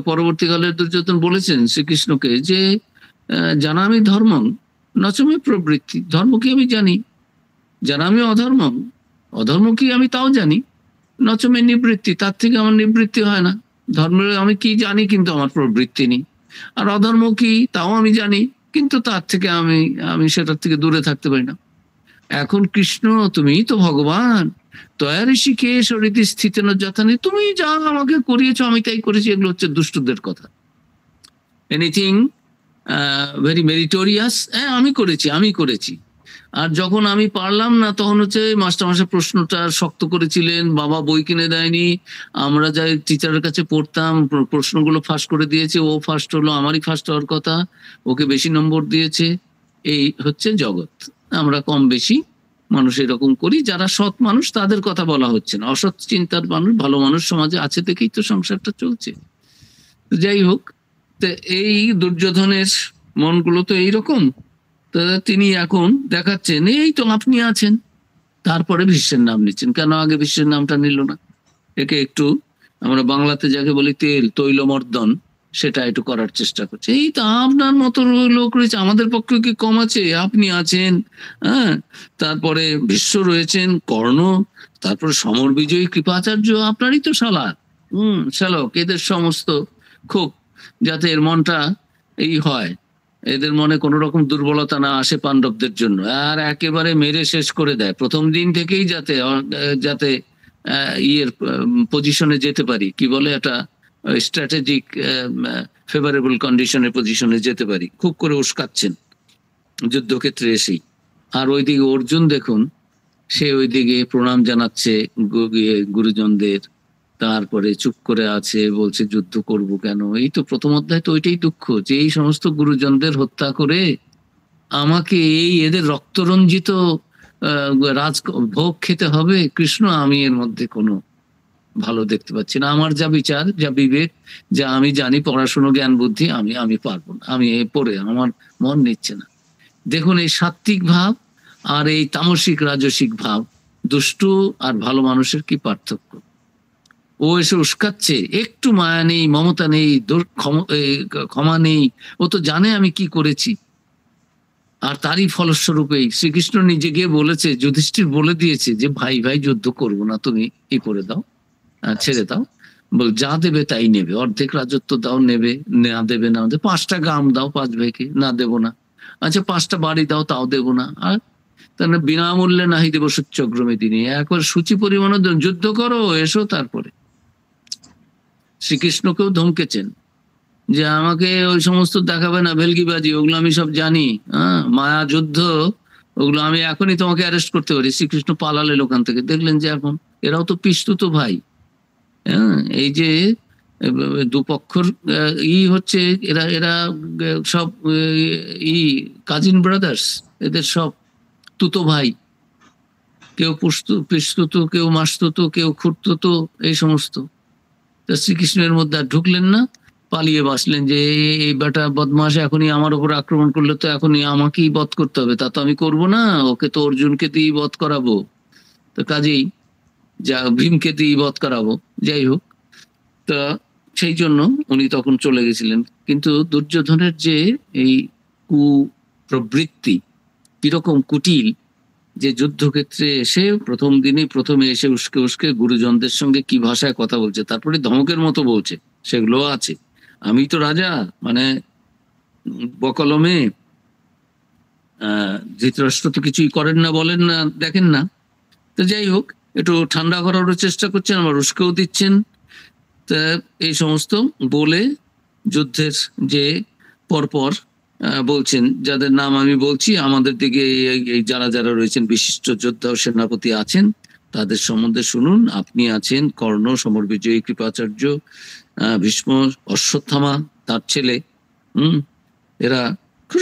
[SPEAKER 1] পরবর্তীকালে দুর্যোধন বলেছেন শ্রীকৃষ্ণকে যে জানামি ধর্মং নচমে প্রবৃত্তি, ধর্ম কি আমি জানি, জানামি অধর্মং, অধর্ম কি আমি তাও জানি, নচমে নিবৃত্তি, তার থেকে আমার নিবৃত্তি হয় না। ধর্মের আমি কি জানি কিন্তু আমার প্রবৃত্তি নেই, আর অধর্ম কি তাও আমি জানি কিন্তু তার থেকে আমি সেটার থেকে দূরে থাকতে পারি না। এখন কৃষ্ণ তুমি তো ভগবান, তয়া ঋষিকেশ রীতি স্থিত যথানি, তুমি যা আমাকে করিয়েছো আমি তাই করেছি, এগুলো হচ্ছে দুষ্টদের কথা। এনিথিং ভেরি মেরিটোরিয়াস, হ্যাঁ আমি করেছি। আর যখন আমি পারলাম না তখন হচ্ছে মাস্টার প্রশ্নটা শক্ত করেছিলেন, বাবা বই কিনে দেয়নি, আমরা যাই টিচারের কাছে পড়তাম প্রশ্নগুলো ফাঁস করে দিয়েছে, ও ফার্স্ট হলো, আমারই ফার্স্ট হওয়ার কথা, ওকে বেশি নম্বর দিয়েছে। এই হচ্ছে জগৎ, আমরা কম বেশি মানুষ এরকম করি। যারা সৎ মানুষ তাদের কথা বলা হচ্ছে না, অসৎ চিন্তার মানুষ, ভালো মানুষ সমাজে আছে দেখেই তো সংসারটা চলছে। যাই হোক, তো এই দুর্যোধনের মনগুলো তো এইরকম। তো তিনি এখন দেখাচ্ছেন এই তো আপনি আছেন, তারপরে ভীষ্মের নাম নিচ্ছেন। কেন আগে ভীষ্মের নামটা নিল না? একে একটু আমরা বাংলাতে যাকে বলি তৈলমর্দন, সেটা একটু করার চেষ্টা করছে। এই তো আপনার মতো লোক রয়েছে, আমাদের পক্ষে কি কম আছে? আপনি আছেন, হ্যাঁ, তারপরে ভীষ্ম রয়েছেন, কর্ণ, তারপরে সমর বিজয়ী কৃপাচার্য, আপনারই তো শালা, শ্যালক। এদের সমস্ত খুব যাতে এর মনটা এই হয়, এদের মনে কোনো রকম দুর্বলতা না আসে পাণ্ডবদের জন্য, আর একেবারে মেরে শেষ করে দেয় প্রথম দিন থেকেই, যাতে ইয়ের পজিশনে যেতে পারি, কি বলে এটা, স্ট্র্যাটেজিক ফেভারেবল কন্ডিশনের পজিশনে যেতে পারি, খুব করে উস্কাচ্ছেন যুদ্ধক্ষেত্রে এসেই। আর ওইদিকে অর্জুন দেখুন, সে ওইদিকে প্রণাম জানাচ্ছে গুরুজনদের, তারপরে চুপ করে আছে, বলছে যুদ্ধ করব কেন। এই তো প্রথম অধ্যায় তো ওইটাই দুঃখ, যে এই সমস্ত গুরুজনদের হত্যা করে আমাকে এদের রক্তরঞ্জিত ভোগ খেতে হবে। কৃষ্ণ, আমি এর মধ্যে কোনো ভালো দেখতে পাচ্ছি না। আমার যা বিচার, যা বিবেক, যা আমি জানি, পড়াশুনো, জ্ঞান বুদ্ধি, আমি পারবো না, আমি পড়ে আমার মন নিচ্ছে না। দেখুন এই সাত্ত্বিক ভাব আর এই তামসিক রাজসিক ভাব, দুষ্টু আর ভালো মানুষের কি পার্থক্য। ও এসে উস্কাচ্ছে, একটু মায়া নেই, মমতা নেই, ক্ষমা নেই। ও তো জানে আমি কি করেছি, আর তারই ফলস্বরূপেই শ্রীকৃষ্ণ নিজে গিয়ে বলেছে, যুধিষ্ঠির বলে দিয়েছে যে ভাই যুদ্ধ করবো না, তুমি ই করে দাও, ছেড়ে দাও, বল যা দেবে তাই নেবে, অর্ধেক রাজত্ব দাও, নেবে না দেবে না, 5টা গ্রাম দাও 5 ভাইকে, না দেবো না, আচ্ছা 5টা বাড়ি দাও, তাও দেবো না, আর তাহলে বিনামূল্যে নাহি দেব সূচ্যগ্রমে তিনি, একবার সূচি পরিমাণে যুদ্ধ করো, এসো। তারপরে শ্রীকৃষ্ণকেও ধমকেছেন যে আমাকে ওই সমস্ত দেখাবে না, ভেলকিবাজি, ওগুলো আমি সব জানি, হ্যাঁ, মায়া যুদ্ধ, ওগুলো আমি এখনই তোমাকে অ্যারেস্ট করতে পারি। শ্রীকৃষ্ণ পালালেন ওখান থেকে, দেখলেন যে এখন এরাও তো পিস্তুত ভাই, হ্যাঁ, এই যে দুপক্ষর হচ্ছে, এরা সব কাজিন ব্রাদার্স, এদের সব তুতো ভাই, কেউ পিস্তুত, কেউ মাসতুত, কেউ খুঁড়তুত, এই সমস্ত। তা শ্রীকৃষ্ণের মধ্যে আর ঢুকলেন না, পালিয়ে বাসলেন যে এই বেটা বদমাস এখনই আমার উপর আক্রমণ করলে তো এখনই আমাকেই বধ করতে হবে, তা তো আমি করবো না, ওকে তো অর্জুনকে দিয়েই বধ করাবো, তো কাজেই ভীমকে দিয়েই বধ করাবো। যাই হোক, তা সেই জন্য উনি তখন চলে গেছিলেন। কিন্তু দুর্যোধনের যে এই কুপ্রবৃত্তি, কিরকম কুটিল, যে যুদ্ধক্ষেত্রে এসে প্রথমে এসে উস্কে গুরুজনদের সঙ্গে কি ভাষায় কথা বলছে, তারপরে ধমকের মতো বলছে, সেগুলো আছে। আমি তো রাজা, মানে বকলমে ধৃতরাষ্ট্র তো কিছুই করেন না, বলেন না, দেখেন না। তো যাই হোক, একটু ঠান্ডা করারও চেষ্টা করছেন, আবার উস্কেও দিচ্ছেন। তা এই সমস্ত বলে যুদ্ধের যে পরপর বলছেন, যাদের নাম আমি বলছি, আমাদের দিকে যারা রয়েছেন বিশিষ্ট যোদ্ধা ও সেনাপতি আছেন, তাদের সম্বন্ধে শুনুন। আপনি আছেন কর্ণ, সমর বিজয়ী কৃপাচার্য, ভীষ্ম, অশ্বত্থামা তার ছেলে, এরা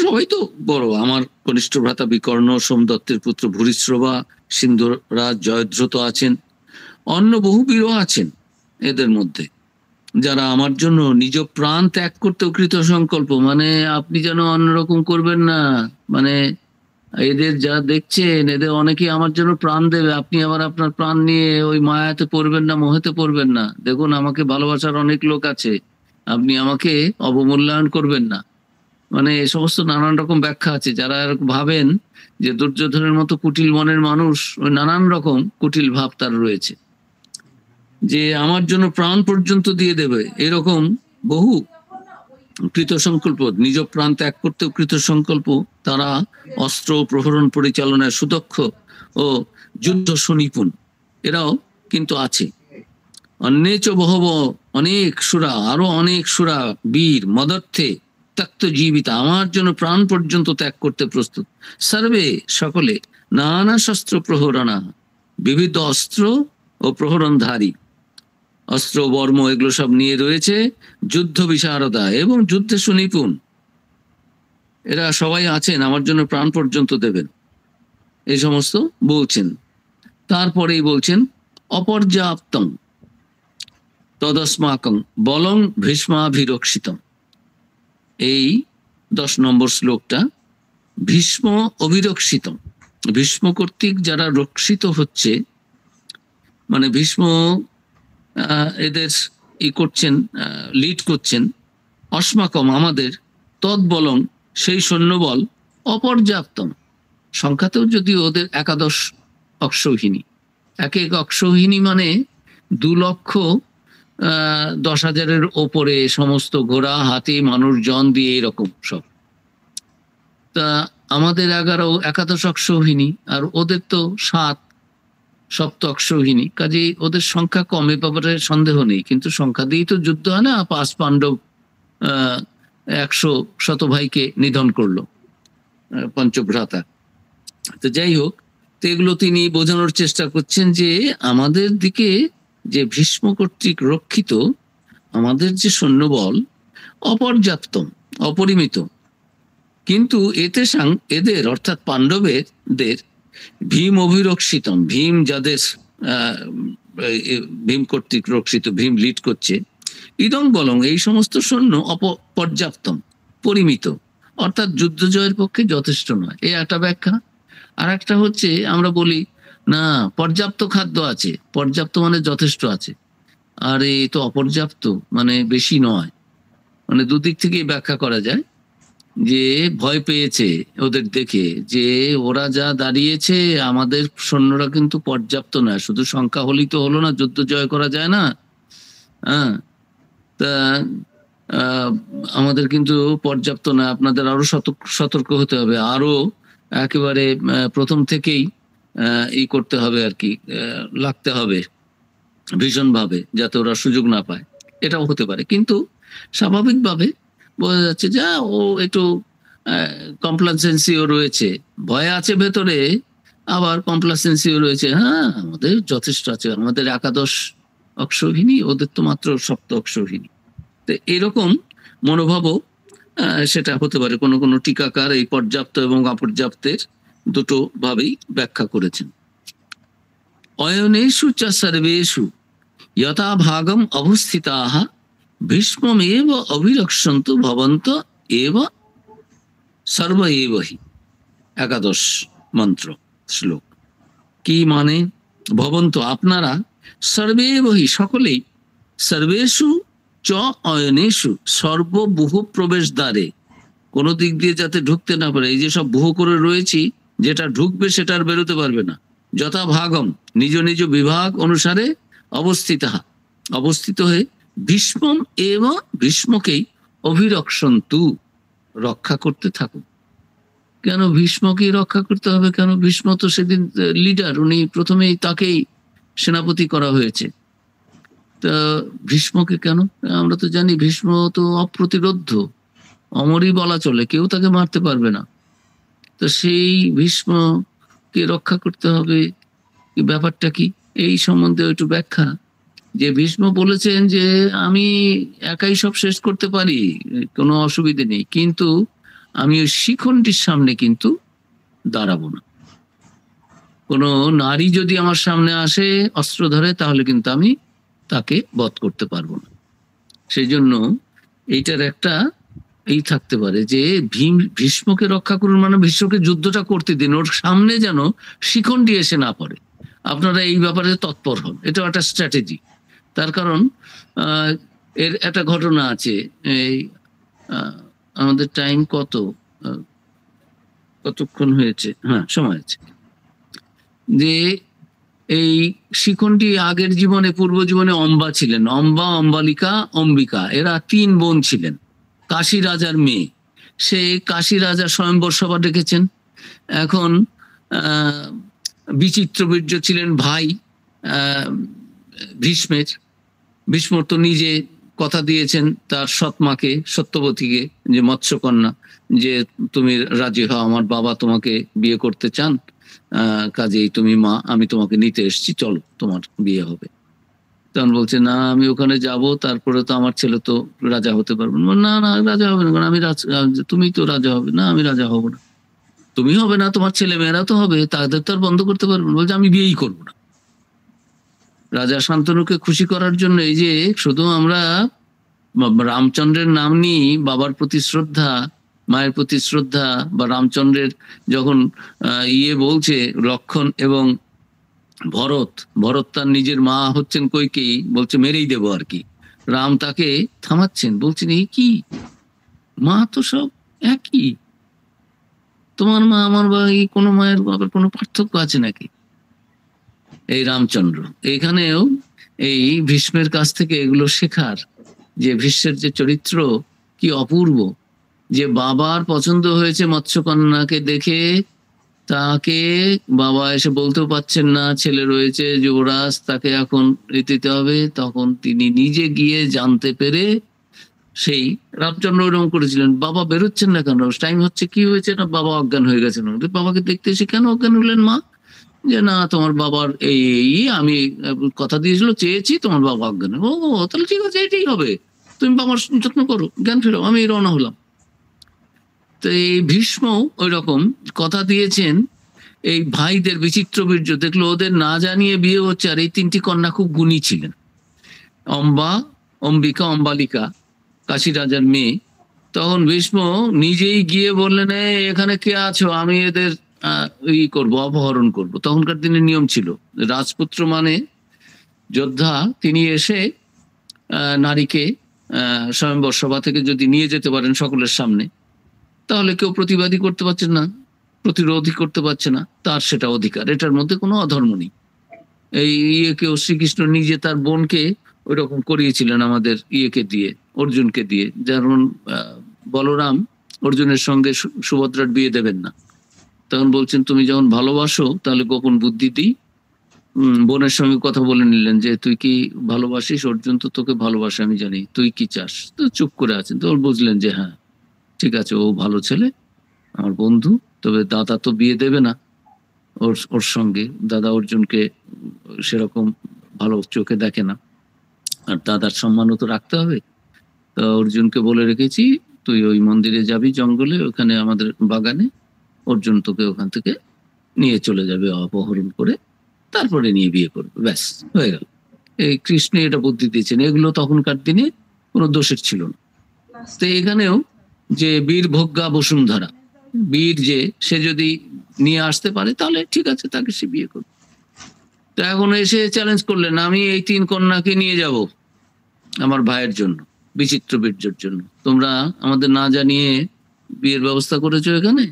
[SPEAKER 1] সবাই তো বড়, আমার কনিষ্ঠ ভ্রাতা বিকর্ণ, সোমদত্তের পুত্র ভূরিশ্রবা, সিন্ধুরাজ জয়দ্রত আছেন, অন্য বহু বীরও আছেন এদের মধ্যে, যারা আমার জন্য নিজ প্রাণ ত্যাগ করতেও কৃত সংকল্প। মানে আপনি যেন অন্যরকম করবেন না, মানে এদের যা দেখছেন এদের অনেকেই আমার জন্য প্রাণ দেবে, আপনি আবার আপনার প্রাণ নিয়ে ওই মায়াতে পড়বেন না, মোহেতে পড়বেন না। দেখুন, আমাকে ভালোবাসার অনেক লোক আছে, আপনি আমাকে অবমূল্যায়ন করবেন না। মানে এই সমস্ত নানান রকম ব্যাখ্যা আছে। যারা ভাবেন যে দুর্যোধনের মতো কুটিল মনের মানুষ, ওই নানান রকম কুটিল ভাব তার রয়েছে, যে আমার জন্য প্রাণ পর্যন্ত দিয়ে দেবে, এরকম বহু কৃত সংকল্প, নিজ প্রাণ ত্যাগ করতেও কৃত সংকল্প, তারা অস্ত্র প্রহরণ পরিচালনায় সুদক্ষ ও যুদ্ধ সুনিপুণ, এরাও কিন্তু আছে। অন্যেচ বহব, অনেক সুরা, আরো অনেক সুরা বীর মদর্থে ত্যক্ত জীবিতা, আমার জন্য প্রাণ পর্যন্ত ত্যাগ করতে প্রস্তুত। সর্বে, সকলে, নানা শস্ত্র প্রহরণা, বিবিধ অস্ত্র ও প্রহরণধারী, অস্ত্র বর্ম এগুলো সব নিয়ে রয়েছে, যুদ্ধ বিশারদা এবং যুদ্ধে সুনিপুণ, এরা সবাই আছেন, আমার জন্য প্রাণ পর্যন্ত দেবেন, এই সমস্ত বলছেন। তারপরেই বলছেন অপর্যাপ্তম তদস্মাকং বলং ভীষ্মাভিরক্ষিতম। এই 10 নম্বর শ্লোকটা, ভীষ্ম অভিরক্ষিতম, ভীষ্ম কর্তৃক যারা রক্ষিত হচ্ছে, মানে ভীষ্ম এদের করছেন, লিড করছেন, অস্মাকম আমাদের, তৎবলং সেই সৈন্যবল, অপর্যাপ্তম সংখ্যাতেও যদি ওদের 11 অক্ষৌহিনী, এক অক্ষৌহিনী মানে 2,10,000-এর ওপরে সমস্ত ঘোড়া হাতি মানুষজন দিয়ে এরকম সব। তা আমাদের 11 অক্ষৌহিনী, আর ওদের তো 7 সপ্ত অক্ষৌহিনী, কাজে ওদের সংখ্যা কম, এ ব্যাপারে সন্দেহ নেই। কিন্তু সংখ্যা দিয়েই তো যুদ্ধ হয় না। 5 পাণ্ডব 100 শতভাইকে নিধন করলো পঞ্চভ্রাতা। তো যাই হোক, তো এগুলো তিনি বোঝানোর চেষ্টা করছেন যে আমাদের দিকে যে ভীষ্ম কর্তৃক রক্ষিত আমাদের যে সৈন্যবল অপর্যাপ্ত, অপরিমিত, কিন্তু এতে এদের অর্থাৎ পাণ্ডবেদের ভীম অভিরক্ষিতম, ভীম যাদের ভীম কর্তৃক রক্ষিত, ভীম লিড করছে, ইদং বলং এই সমস্ত সৈন্য অপর্যাপ্তম, পরিমিত, অর্থাৎ যুদ্ধ জয়ের পক্ষে যথেষ্ট নয়, এই একটা ব্যাখ্যা। আর একটা হচ্ছে আমরা বলি না পর্যাপ্ত খাদ্য আছে, পর্যাপ্ত মানে যথেষ্ট আছে, আর এই তো অপর্যাপ্ত মানে বেশি নয়। মানে দুদিক থেকেই ব্যাখ্যা করা যায়, যে ভয় পেয়েছে ওদের দেখে, যে ওরা যা দাঁড়িয়েছে আমাদের সৈন্যরা কিন্তু পর্যাপ্ত না, শুধু সংখ্যা হলেই তো হলো না, যুদ্ধ জয় করা যায় না। হ্যাঁ, তা আমাদের কিন্তু পর্যাপ্ত না, আপনাদের আরো সতর্ক হতে হবে, আরো একেবারে প্রথম থেকেই ই করতে হবে আর কি, লাগতে হবে ভীষণভাবে, যাতে ওরা সুযোগ না পায়। এটাও হতে পারে, কিন্তু স্বাভাবিকভাবে বোঝা যাচ্ছে যা ও একটু কমপ্লাসেন্সিও রয়েছে, ভয় আছে ভেতরে, আবার কমপ্লাসেন্সিও রয়েছে। হ্যাঁ, আমাদের যথেষ্ট আছে, আমাদের 11 অক্ষৌহিনী, ওদের তো মাত্র সপ্ত অক্ষৌহিনী। তো এরকম মনোভাবও সেটা হতে পারে। কোনো কোনো টিকাকার এই পর্যাপ্ত এবং অপর্যাপ্তের দুটো ভাবেই ব্যাখ্যা করেছেন। অয়নেষু চ সর্বেষু যথা ভাগম অবস্থিতাঃ ভীষ্মমেব অভিরক্ষন্তু ভবন্ত এব সর্ব এব হি। 11 মন্ত্র শ্লোক। কি মানে? ভবন্ত আপনারা, সর্বেব হি সকলেই, সর্বেষু চ অয়নেষু সর্ববুহ প্রবেশ দ্বারে, কোনো দিক দিয়ে যাতে ঢুকতে না পারে, এই যে সব বুহ করে রয়েছি, যেটা ঢুকবে সেটা আর বেরোতে পারবে না। যথা ভাগম নিজ নিজ বিভাগ অনুসারে অবস্থিত হয়ে ভীষ্মম এবং ভীষ্মকেই অভিরক্ষন্তু রক্ষা করতে থাকুন। কেন ভীষ্মকেই রক্ষা করতে হবে? কেন? ভীষ্ম তো সেদিন লিডার, উনি প্রথমেই তাকেই সেনাপতি করা হয়েছে। তা ভীষ্মকে কেন? আমরা তো জানি ভীষ্ম তো অপ্রতিরোধ্য, অমরই বলা চলে, কেউ তাকে মারতে পারবে না। তো সেই ভীষ্মকে রক্ষা করতে হবে, ব্যাপারটা কি? এই সম্বন্ধে একটু ব্যাখ্যা, যে ভীষ্ম বলেছেন যে আমি একাই সব শেষ করতে পারি, কোনো অসুবিধে নেই, কিন্তু আমি ওই শিখনটির সামনে কিন্তু দাঁড়াবো না। কোনো নারী যদি আমার সামনে আসে অস্ত্র ধরে, তাহলে কিন্তু আমি তাকে বধ করতে পারবো না। সেই জন্য এইটার একটা এই থাকতে পারে যে ভীষ্মকে রক্ষা করুন, মানে ভীষ্মকে যুদ্ধটা করতে দিন, ওর সামনে যেন শিখন্ডি এসে না পড়ে। আপনারা এই ব্যাপারে তৎপর হন, এটা একটা স্ট্র্যাটেজি। তার কারণ এর একটা ঘটনা আছে। এই আমাদের টাইম কতক্ষণ হয়েছে? হ্যাঁ, সময় আছে। যে এই শিখন্ডি আগের জীবনে, পূর্ব জীবনে অম্বা ছিলেন। অম্বা, অম্বালিকা, অম্বিকা, এরা 3 বোন ছিলেন, কাশী রাজার মেয়ে। সে কাশী রাজা স্বয়ম্বর সভা ডেকেছেন। এখন বিচিত্রবীর্য ছিলেন ভাই ভীষ্মের। ভীষ্ম তো নিজে কথা দিয়েছেন তার সৎমাকে, সত্যবতীকে, যে মৎস্যকন্যা, যে তুমি রাজি হও, আমার বাবা তোমাকে বিয়ে করতে চান, কাজেই তুমি মা, আমি তোমাকে নিতে এসেছি, চলো তোমার বিয়ে হবে। তখন বলছে, না আমি ওখানে যাব, তারপরে তো আমার ছেলে তো রাজা হতে পারবে না। না না, রাজা হবে না, কারণ আমি তুমি তো রাজা হবে না, আমি রাজা হব না। তুমি হবে না, তোমার ছেলে মেয়েরা তো হবে, তাদের তো আর বন্ধ করতে পারবে না। বলছে, আমি বিয়েই করবো না। রাজা শান্তনুকে খুশি করার জন্য এই যে শুধু আমরা রামচন্দ্রের নাম নিই, বাবার প্রতি শ্রদ্ধা, মায়ের প্রতি শ্রদ্ধা, বা রামচন্দ্রের যখন বলছে লক্ষণ এবং ভরত তার নিজের মা হচ্ছেন কইকেয়ী, বলছে মেরেই দেবো আর কি, রাম তাকে থামাচ্ছেন, বলছেন এই কি, মা তো সব একই, তোমার মা আমার বা কোনো মায়ের বাবার কোনো পার্থক্য আছে নাকি? এই রামচন্দ্র এখানেও এই ভীষ্মের কাছ থেকে এগুলো শেখার, যে ভীষ্মের যে চরিত্র কি অপূর্ব, যে বাবার পছন্দ হয়েছে মৎস্যকন্যাকে দেখে, তাকে বাবা এসে বলতেও পাচ্ছেন না ছেলে রয়েছে যুবরাজ, তাকে এখন দিতে হবে, তখন তিনি নিজে গিয়ে জানতে পেরে, সেই রামচন্দ্র এরকম করেছিলেন, বাবা বেরোচ্ছেন না কেন, টাইম হচ্ছে, কি হয়েছে, না বাবা অজ্ঞান হয়ে গেছেন। বাবাকে দেখতে এসে, কেন অজ্ঞান হলেন মা? যে না, তোমার বাবার এই আমি কথা দিয়েছিল, চেয়েছি, তোমার বাবা অজ্ঞান। ও তাহলে ঠিক আছে, এটাই হবে, তুমি বাবার যত্ন করো, জ্ঞান ফেরো, আমি রওনা হলাম। তো এই ভীষ্ম ওই রকম কথা দিয়েছেন। এই ভাইদের বিচিত্রবীর্য দেখলো ওদের না জানিয়ে বিয়ে হচ্ছে, আর এই 3টি কন্যা খুব গুণী ছিলেন, অম্বা, অম্বিকা, অম্বালিকা, কাশী রাজার মেয়ে। তখন ভীষ্ম নিজেই গিয়ে বললেন, এখানে কে আছো, আমি এদের করব, অপহরণ করব। তখনকার দিনে নিয়ম ছিল, রাজপুত্র মানে যোদ্ধা, তিনি এসে নারীকে স্বয়ম্বর সভা থেকে যদি নিয়ে যেতে পারেন সকলের সামনে, তাহলে কেউ প্রতিবাদী করতে পারছে না, প্রতিরোধী করতে পারছে না, তার সেটা অধিকার, এটার মধ্যে কোনো অধর্ম নেই। এই কেউ শ্রীকৃষ্ণ নিজে তার বোনকে ওই রকম করিয়েছিলেন আমাদের দিয়ে, অর্জুনকে দিয়ে। যেমন বলরাম অর্জুনের সঙ্গে সুভদ্রার বিয়ে দেবেন না, তখন বলছেন তুমি যখন ভালোবাসো তাহলে গোপন বুদ্ধি দিই, বোনের সঙ্গে কথা বলে নিলেন যে তুই কি ভালোবাসিস, অর্জুন তো তোকে ভালোবাসে আমি জানি, তুই কি চাস? তো চুপ করে আছেন, তো বুঝলেন যে হ্যাঁ ঠিক আছে, ও ভালো ছেলে, আমার বন্ধু, তবে দাদা তো বিয়ে দেবে না ওর সঙ্গে, দাদা অর্জুনকে সেরকম ভালো চোখে দেখে না, আর দাদার সম্মানও তো রাখতে হবে। তো অর্জুনকে বলে রেখেছি, তুই ওই মন্দিরে যাবি জঙ্গলে, ওখানে আমাদের বাগানে, অর্জুন তোকে ওখান থেকে নিয়ে চলে যাবে অপহরণ করে, তারপরে নিয়ে বিয়ে করবে, ব্যাস হয়ে গেল। এই কৃষ্ণ এটা বুদ্ধি দিয়েছেন, এগুলো তখনকার দিনে কোনো দোষের ছিল না। তো এখানেও যে বীর ভোগ্যা বসুন্ধরা, বীর যে সে যদি নিয়ে আসতে পারে তাহলে ঠিক আছে, তাকে সে বিয়ে করবে। তো এখন এসে চ্যালেঞ্জ করলেন, আমি এই 3 কন্যাকে নিয়ে যাব আমার ভাইয়ের জন্য, বিচিত্র বীর্যের জন্য, তোমরা আমাদের না জানিয়ে বিয়ের ব্যবস্থা করেছো, এখানে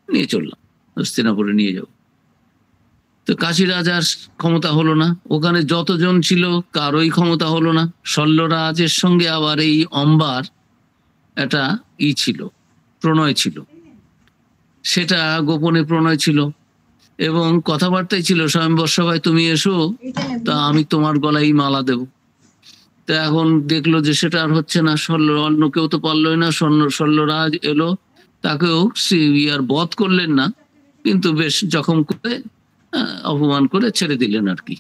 [SPEAKER 1] নিয়ে চললাম, হস্তিনাপুরে নিয়ে যাও। তো কাশী রাজার ক্ষমতা হলো না, ওখানে যতজন ছিল কারোই ক্ষমতা হলো না। শল্যরাজের সঙ্গে আবার এই অম্বার একটা ছিল, প্রণয় ছিল, সেটা গোপনে প্রণয় ছিল, এবং কথাবার্তাই ছিল, স্বয়ম্বর সভায় তুমি এসো, তা আমি তোমার গলায় মালা দেব। তা এখন দেখলো যে সেটা আর হচ্ছে না, অন্য কেউ তো পারলোই না, শল্যরাজ এলো, তাকেও আর বধ করলেন না, কিন্তু বেশ জখম করে অপমান করে ছেড়ে দিলেন আর কি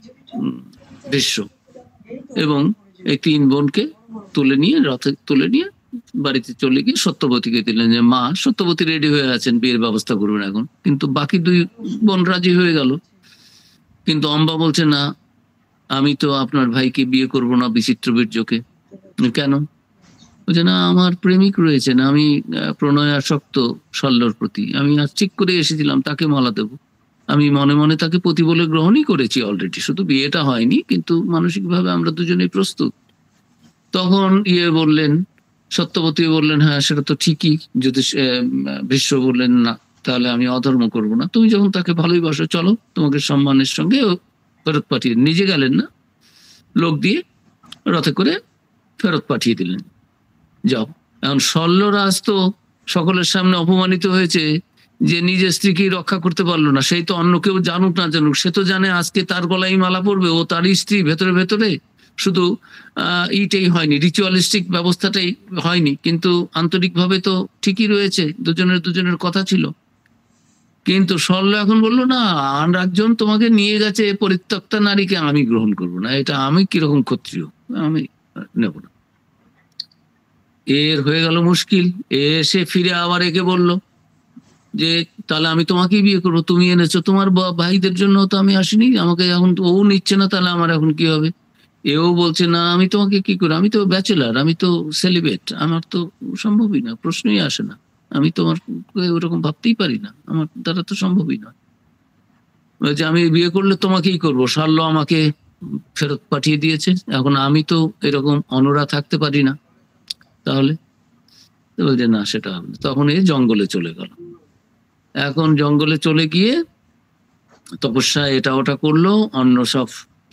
[SPEAKER 1] ভীষ্ম, এবং এই 3 বোনকে তুলে নিয়ে রথে তুলে নিয়ে বাড়িতে চলে গিয়ে সত্যবতীকে দিলেন যে মা, সত্যবতী রেডি হয়ে আছেন, বিয়ের ব্যবস্থা করবেন এখন। কিন্তু বাকি দুই বোন রাজি হয়ে গেল, কিন্তু অম্বা বলছে না, আমি তো আপনার ভাইকে বিয়ে করব না বিচিত্র বীর্যকে। কেন? বলছে না, আমার প্রেমিক রয়েছেন, আমি প্রণয়াসক্ত শল্যর প্রতি, আমি আজ ঠিক করে এসেছিলাম তাকে মালা দেব। আমি মনে মনে তাকে পতি বলে গ্রহণই করেছি অলরেডি, শুধু বিয়েটা হয়নি, কিন্তু মানসিকভাবে আমরা দুজনেই প্রস্তুত। তখন বললেন, সত্যবতী বললেন, হ্যাঁ সেটা তো ঠিকই। যদি ভীষ্ম বললেন, না তাহলে আমি অধর্ম করব না, তুমি যখন তাকে ভালোইবাসো চলো, তোমাকে সম্মানের সঙ্গে ফেরত পাঠিয়ে, নিজে গেলেন না, লোক দিয়ে রথে করে ফেরত পাঠিয়ে দিলেন, যাও। এখন শল্যরাজ তো সকলের সামনে অপমানিত হয়েছে যে নিজের স্ত্রীকে রক্ষা করতে পারলো না। সেই তো অন্য কেউ জানুক না জানুক, সে তো জানে আজকে তার গলায় মালা পড়বে, ও তারই স্ত্রী ভেতরে ভেতরে। শুধু ইটাই হয়নি, রিচুয়ালিস্টিক ব্যবস্থাটাই হয়নি, কিন্তু আন্তরিকভাবে তো ঠিকই রয়েছে, দুজনের দুজনের কথা ছিল। কিন্তু শল্য এখন বললো, না আর একজন তোমাকে নিয়ে গেছে পরিত্যক্তা নারীকে আমি গ্রহণ করব না, এটা আমি কিরকম ক্ষত্রিয়, আমি নেব না। এর হয়ে গেল মুশকিল। এসে ফিরে আবার একে বলল যে তাহলে আমি তোমাকেই বিয়ে করবো, তুমি এনেছো তোমার ভাইদের জন্য, তো আমি আসিনি, আমাকে এখন ও নিচ্ছে না, তাহলে আমার এখন কি হবে? এও বলছে না, আমি তোমাকে কি করে, আমি তো ব্যাচেলার, আমি তো সেলিব্রেট, আমার তো সম্ভবই না, প্রশ্নই আসে না, আমি তোমার ওরকম ভাবতেই পারি না, আমার দ্বারা তো সম্ভবই নয়। বলছে আমি বিয়ে করলে তোমাকেই করবো। শল্য আমাকে ফেরত পাঠিয়ে দিয়েছে, এখন আমি তো এরকম অনড়া থাকতে পারি না, তাহলে বলছে না সেটা হবে না। তখন এই জঙ্গলে চলে গেল। এখন জঙ্গলে চলে গিয়ে তপস্যা এটা ওটা করলো, অন্য সব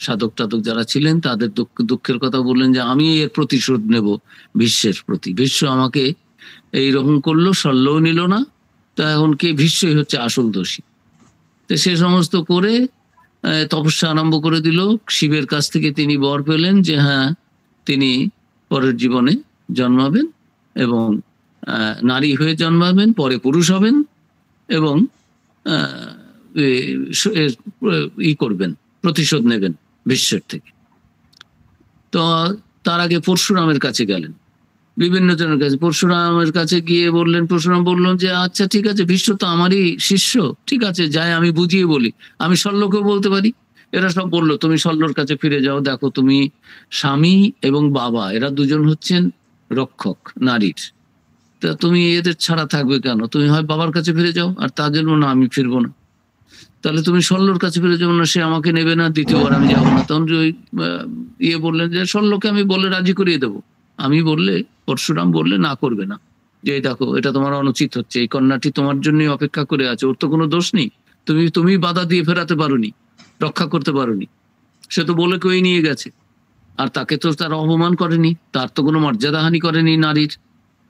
[SPEAKER 1] সাধক টাধক যারা ছিলেন তাদের দুঃখের কথা বললেন যে আমি এর প্রতিশোধ নেব ভীষ্মের প্রতি, ভীষ্ম আমাকে এইরকম করলো, শল্যও নিল না, তা এখন কে? ভীষ্মই হচ্ছে আসল দোষী। তো সে সমস্ত করে তপস্যা আরম্ভ করে দিল। শিবের কাছ থেকে তিনি বর পেলেন যে হ্যাঁ তিনি পরের জীবনে জন্মাবেন এবং নারী হয়ে জন্মাবেন, পরে পুরুষ হবেন এবং ই করবেন, প্রতিশোধ নেবেন বিশ্বের থেকে। তো তার আগে পরশুরামের কাছে গেলেন, বিভিন্ন জনের কাছে। পরশুরামের কাছে গিয়ে বললেন, পরশুরাম বললেন যে আচ্ছা ঠিক আছে, ভীষ্ম তো আমারই শিষ্য, ঠিক আছে যাই আমি বুঝিয়ে বলি, আমি শল্যকেও বলতে পারি। এরা সব বললো তুমি শল্যর কাছে ফিরে যাও, দেখো তুমি স্বামী এবং বাবা এরা দুজন হচ্ছেন রক্ষক নারীর, তা তুমি এদের ছাড়া থাকবে কেন? তুমি হয় বাবার কাছে ফিরে যাও, আর তার জন্য না আমি ফিরবো না। তাহলে তুমি শল্যর কাছে ফিরে যাবো না, সে আমাকে নেবে না, দ্বিতীয়বার আমি যাবো না। তখন ওই বললেন যে শল্যকে আমি বলে রাজি করিয়ে দেবো। আমি বললে, পরশুরাম বললে না করবে না, যে দেখো এটা তোমার অনুচিত হচ্ছে, এই কন্যাটি তোমার জন্যই অপেক্ষা করে আছে, ওর তো কোনো দোষ নেই, তুমি বাধা দিয়ে ফেরাতে পারোনি, রক্ষা করতে পারোনি, সে তো বলে কই নিয়ে গেছে, আর তাকে তো তার অপমান করেনি, তার তো কোনো মর্যাদাহানি করেনি নারীর,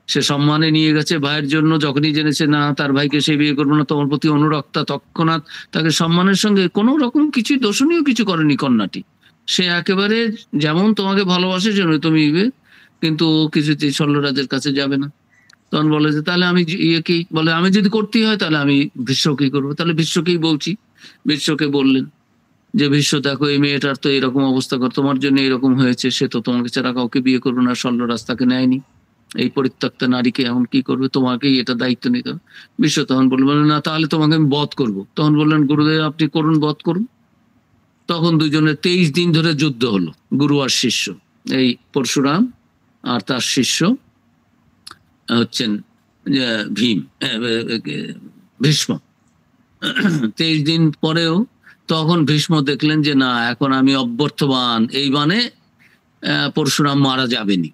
[SPEAKER 1] সে সম্মানে নিয়ে গেছে ভাইয়ের জন্য। যখনই জেনেছে না তার ভাইকে সে বিয়ে করবে না, তোমার প্রতি অনুরক্তা, তৎক্ষণাৎ তাকে সম্মানের সঙ্গে, কোনো রকম কিছুই দোষণীয় কিছু করেনি কন্যাটি, সে একেবারে যেমন তোমাকে ভালোবাসে যেন তুমি, কিন্তু ও কিছুতেই শল্যরাজের কাছে যাবে না। তখন বলে যে তাহলে আমি ইয়েকেই বলে, আমি যদি করতেই হয় তাহলে আমি ভীষ্মকেই করবো। তাহলে ভীষ্মকেই বলছি। ভীষ্মকে বললেন যে ভীষ্ম দেখো এই মেয়েটার তো এরকম অবস্থা, কর তোমার জন্য এরকম হয়েছে, সে তো তোমাকে ছাড়া কাউকে বিয়ে করবে না, শল্যরাজ তাকে নেয়নি, এই পরিত্যক্তা নারীকে এখন কি করবে, তোমাকেই এটা দায়িত্ব নিতে হবে। ভীষ্ম তখন বললেন না তাহলে তোমাকে আমি বধ করব। তখন বললেন গুরুদেব আপনি করুন, বধ করুন। তখন দুজনের 23 দিন ধরে যুদ্ধ হলো, গুরু আর শিষ্য, এই পরশুরাম আর তার শিষ্য হচ্ছেন ভীম, ভীষ্ম। 23 দিন পরেও তখন ভীষ্ম দেখলেন যে না এখন আমি অব্যর্থবান, এই বানে পরশুরাম মারা যাবেনি,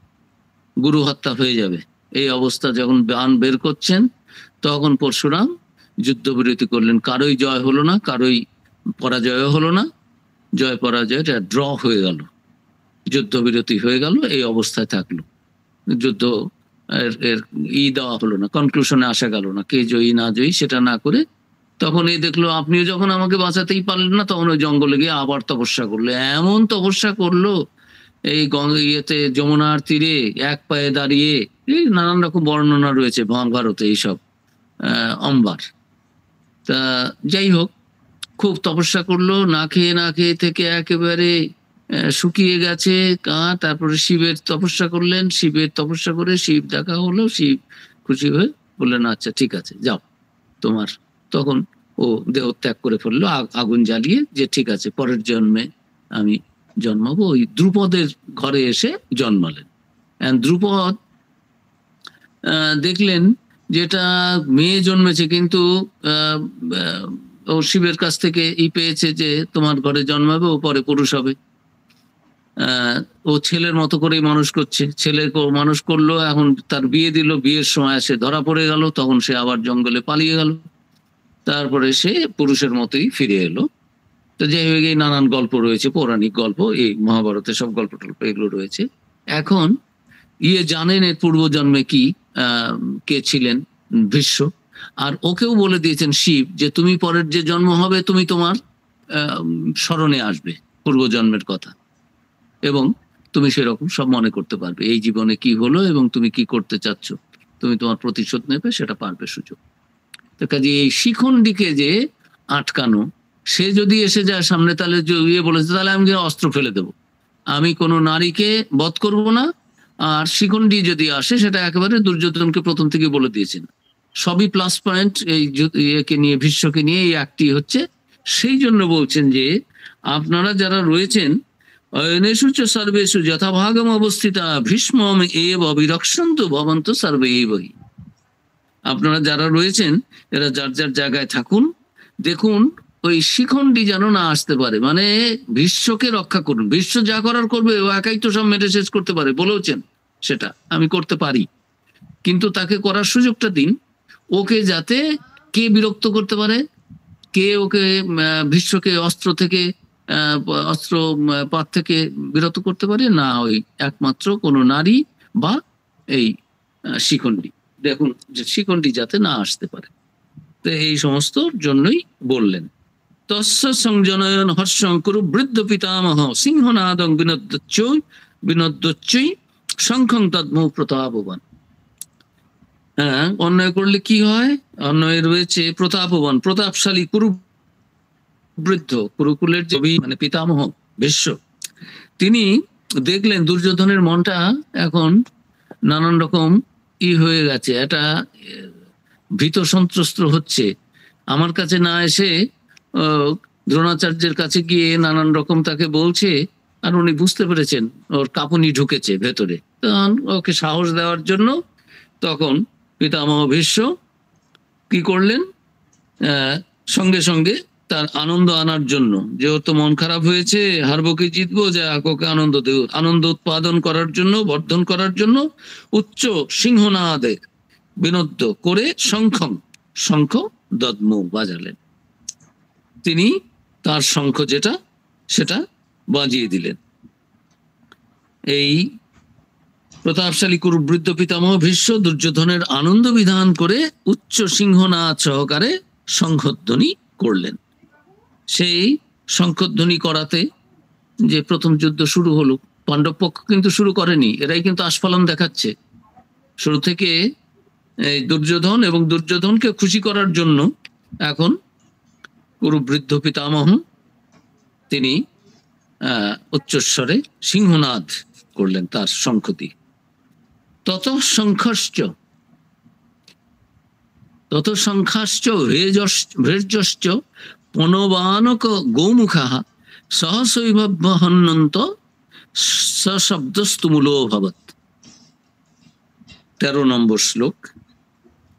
[SPEAKER 1] গুরু হত্যা হয়ে যাবে। এই অবস্থা যখন বান বের করছেন তখন পরশুরাম যুদ্ধবিরতি করলেন। কারোই জয় হলো না, কারোই পরাজয় হলো না, জয় পরাজয় ড্র হয়ে গেল, যুদ্ধবিরতি হয়ে গেল, এই অবস্থায় থাকলো। যুদ্ধ এর দেওয়া হলো না, কনক্লুশনে আসা গেল না, কে জয়ী না জয়ী সেটা না করে। তখন এই দেখলো আপনিও যখন আমাকে বাঁচাতেই পারলেন না, তখন ওই জঙ্গলে গিয়ে আবার তপস্যা করলো, এমন তপস্যা করলো এই ইয়েতে যমুনার তীরে এক পায়ে দাঁড়িয়ে, এই নানান রকম বর্ণনা রয়েছে মহাভারতে এইসব অম্বার। তা যাই হোক, খুব তপস্যা করলো, না খেয়ে থেকে একেবারে শুকিয়ে গেছে তারপরে শিবের তপস্যা করলেন, শিবের তপস্যা করে শিব দেখা হলো, শিব খুশি হয়ে বললেন আচ্ছা ঠিক আছে যাও তোমার, তখন ও দেহ ত্যাগ করে ফেললো আগুন জ্বালিয়ে, যে ঠিক আছে পরের জন্মে আমি জন্মাবো। ওই দ্রুপদের ঘরে এসে জন্মালেন। দ্রুপদ দেখলেন যেটা মেয়ে জন্মেছে, কিন্তু ও শিবের কাছ থেকে পেয়েছে যে তোমার ঘরে জন্মাবে, ও পরে পুরুষ হবে। ও ছেলের মতো করেই মানুষ করছে, ছেলে মানুষ করলো, এখন তার বিয়ে দিল, বিয়ের সময় সে ধরা পড়ে গেল, তখন সে আবার জঙ্গলে পালিয়ে গেল, তারপরে সে পুরুষের মতোই ফিরে এলো। তো যাই হোক, এই নানান গল্প রয়েছে, পৌরাণিক গল্প, এই মহাভারতে সব গল্প টল্প এগুলো রয়েছে। এখন জানেন এর পূর্বজন্মে কি কে ছিলেন, ভীষ্ম। আর ওকেও বলে দিয়েছেন শিব যে তুমি পরের যে জন্ম হবে তুমি তোমার স্মরণে আসবে পূর্বজন্মের কথা, এবং তুমি সেরকম সব মনে করতে পারবে, এই জীবনে কি হলো এবং তুমি কি করতে চাচ্ছ, তুমি তোমার প্রতিশোধ নেবে, সেটা পারবে সুযোগ। তো কাজে এই শিখণ্ডীকে যে আটকানো, সে যদি এসে যায় সামনে, তাহলে বলেছে তাহলে আমি অস্ত্র ফেলে দেব, আমি কোনো নারীকে বধ করব না। আর শিখণ্ডী যদি আসে, সেটা একেবারে দুর্যোধনকে প্রথম থেকে বলে দিয়েছেন, সবই প্লাস পয়েন্ট এই ইয়েকে নিয়ে, ভীষ্মকে নিয়ে এই একটি হচ্ছে। সেই জন্য বলছেন যে আপনারা যারা রয়েছেন অয়নেষু চ সর্বেষু যথাভাগম অবস্থিতা ভীষ্মম এব অবিরক্ষন্তু ভবন্তু সর্বে এবহি। আপনারা যারা রয়েছেন এরা যার যার জায়গায় থাকুন, দেখুন ওই শিখণ্ডী যেন না আসতে পারে, মানে ভীষ্মকে রক্ষা করুন। ভীষ্ম যা করার করবে, ও একাই তো সব মেরে শেষ করতে পারে, বলেছেন সেটা আমি করতে পারি, কিন্তু তাকে করার সুযোগটা দিন। ওকে যাতে কে বিরক্ত করতে পারে, কে ওকে ভীষ্মকে অস্ত্র থেকে অস্ত্র পাত থেকে বিরত করতে পারে না, ওই একমাত্র কোনো নারী বা এই শিখণ্ডী। দেখুন যে শিখণ্ডী যাতে না আসতে পারে, তো এই সমস্ত জন্যই বললেন। তস্য সংজনয়ন হর্ষং কুরু বৃদ্ধ পিতামহ সিংহনাদং বিনোদ্যচ্চৈ শঙ্খং তদ্মৌ প্রতাপবান। হ্যাঁ, অন্যায় করলে কি হয়? অন্যায় রয়েছে প্রতাপবান, প্রতাপশালী কুরু বৃদ্ধ, কুরুকুলের যে মানে পিতামহ ভীষ্ম, তিনি দেখলেন দুর্যোধনের মনটা এখন নানান রকম হয়ে গেছে, এটা ভীত সন্ত্রস্ত হচ্ছে। আমার কাছে না এসে দ্রোণাচার্যের কাছে গিয়ে নানান রকম তাকে বলছে, আর উনি বুঝতে পেরেছেন ওর কাঁপুনি ঢুকেছে ভেতরে, তখন ওকে সাহস দেওয়ার জন্য তখন পিতামহ ভীষ্ম কি করলেন, সঙ্গে সঙ্গে তার আনন্দ আনার জন্য, যে ওর তো মন খারাপ হয়েছে, হারবো কি জিতবো, যা ওকে আনন্দ দেব, আনন্দ উৎপাদন করার জন্য, বর্ধন করার জন্য উচ্চ সিংহনাদে বিনোদ্য করে শঙ্খ দদ্ম বাজালেন। তিনি তার শঙ্খ যেটা সেটা বাজিয়ে দিলেন। এই প্রতাপশালী কুরু বৃদ্ধ পিতামহ ভীষ্ম দুর্যোধনের আনন্দ বিধান করে উচ্চ সিংহনাদ সহকারে শঙ্খধ্বনি করলেন। সেই শঙ্খধ্বনি করাতে যে প্রথম যুদ্ধ শুরু হলো, পাণ্ডব পক্ষ কিন্তু শুরু করেনি, এরাই কিন্তু আস্ফালন দেখাচ্ছে শুরু থেকে। এই দুর্যোধন এবং দুর্যোধনকে খুশি করার জন্য এখন কুরু বৃদ্ধ পিতামহ তিনি উচ্চস্বরে সিংহনাদ করলেন তার শঙ্খ দিয়ে। তত শঙ্খাশ্চ ভের্যশ্চ পনবানক গৌমুখা সহসৈভহন্নত সশব্দস্তুমূলো ভবৎ। 13 নম্বর শ্লোক।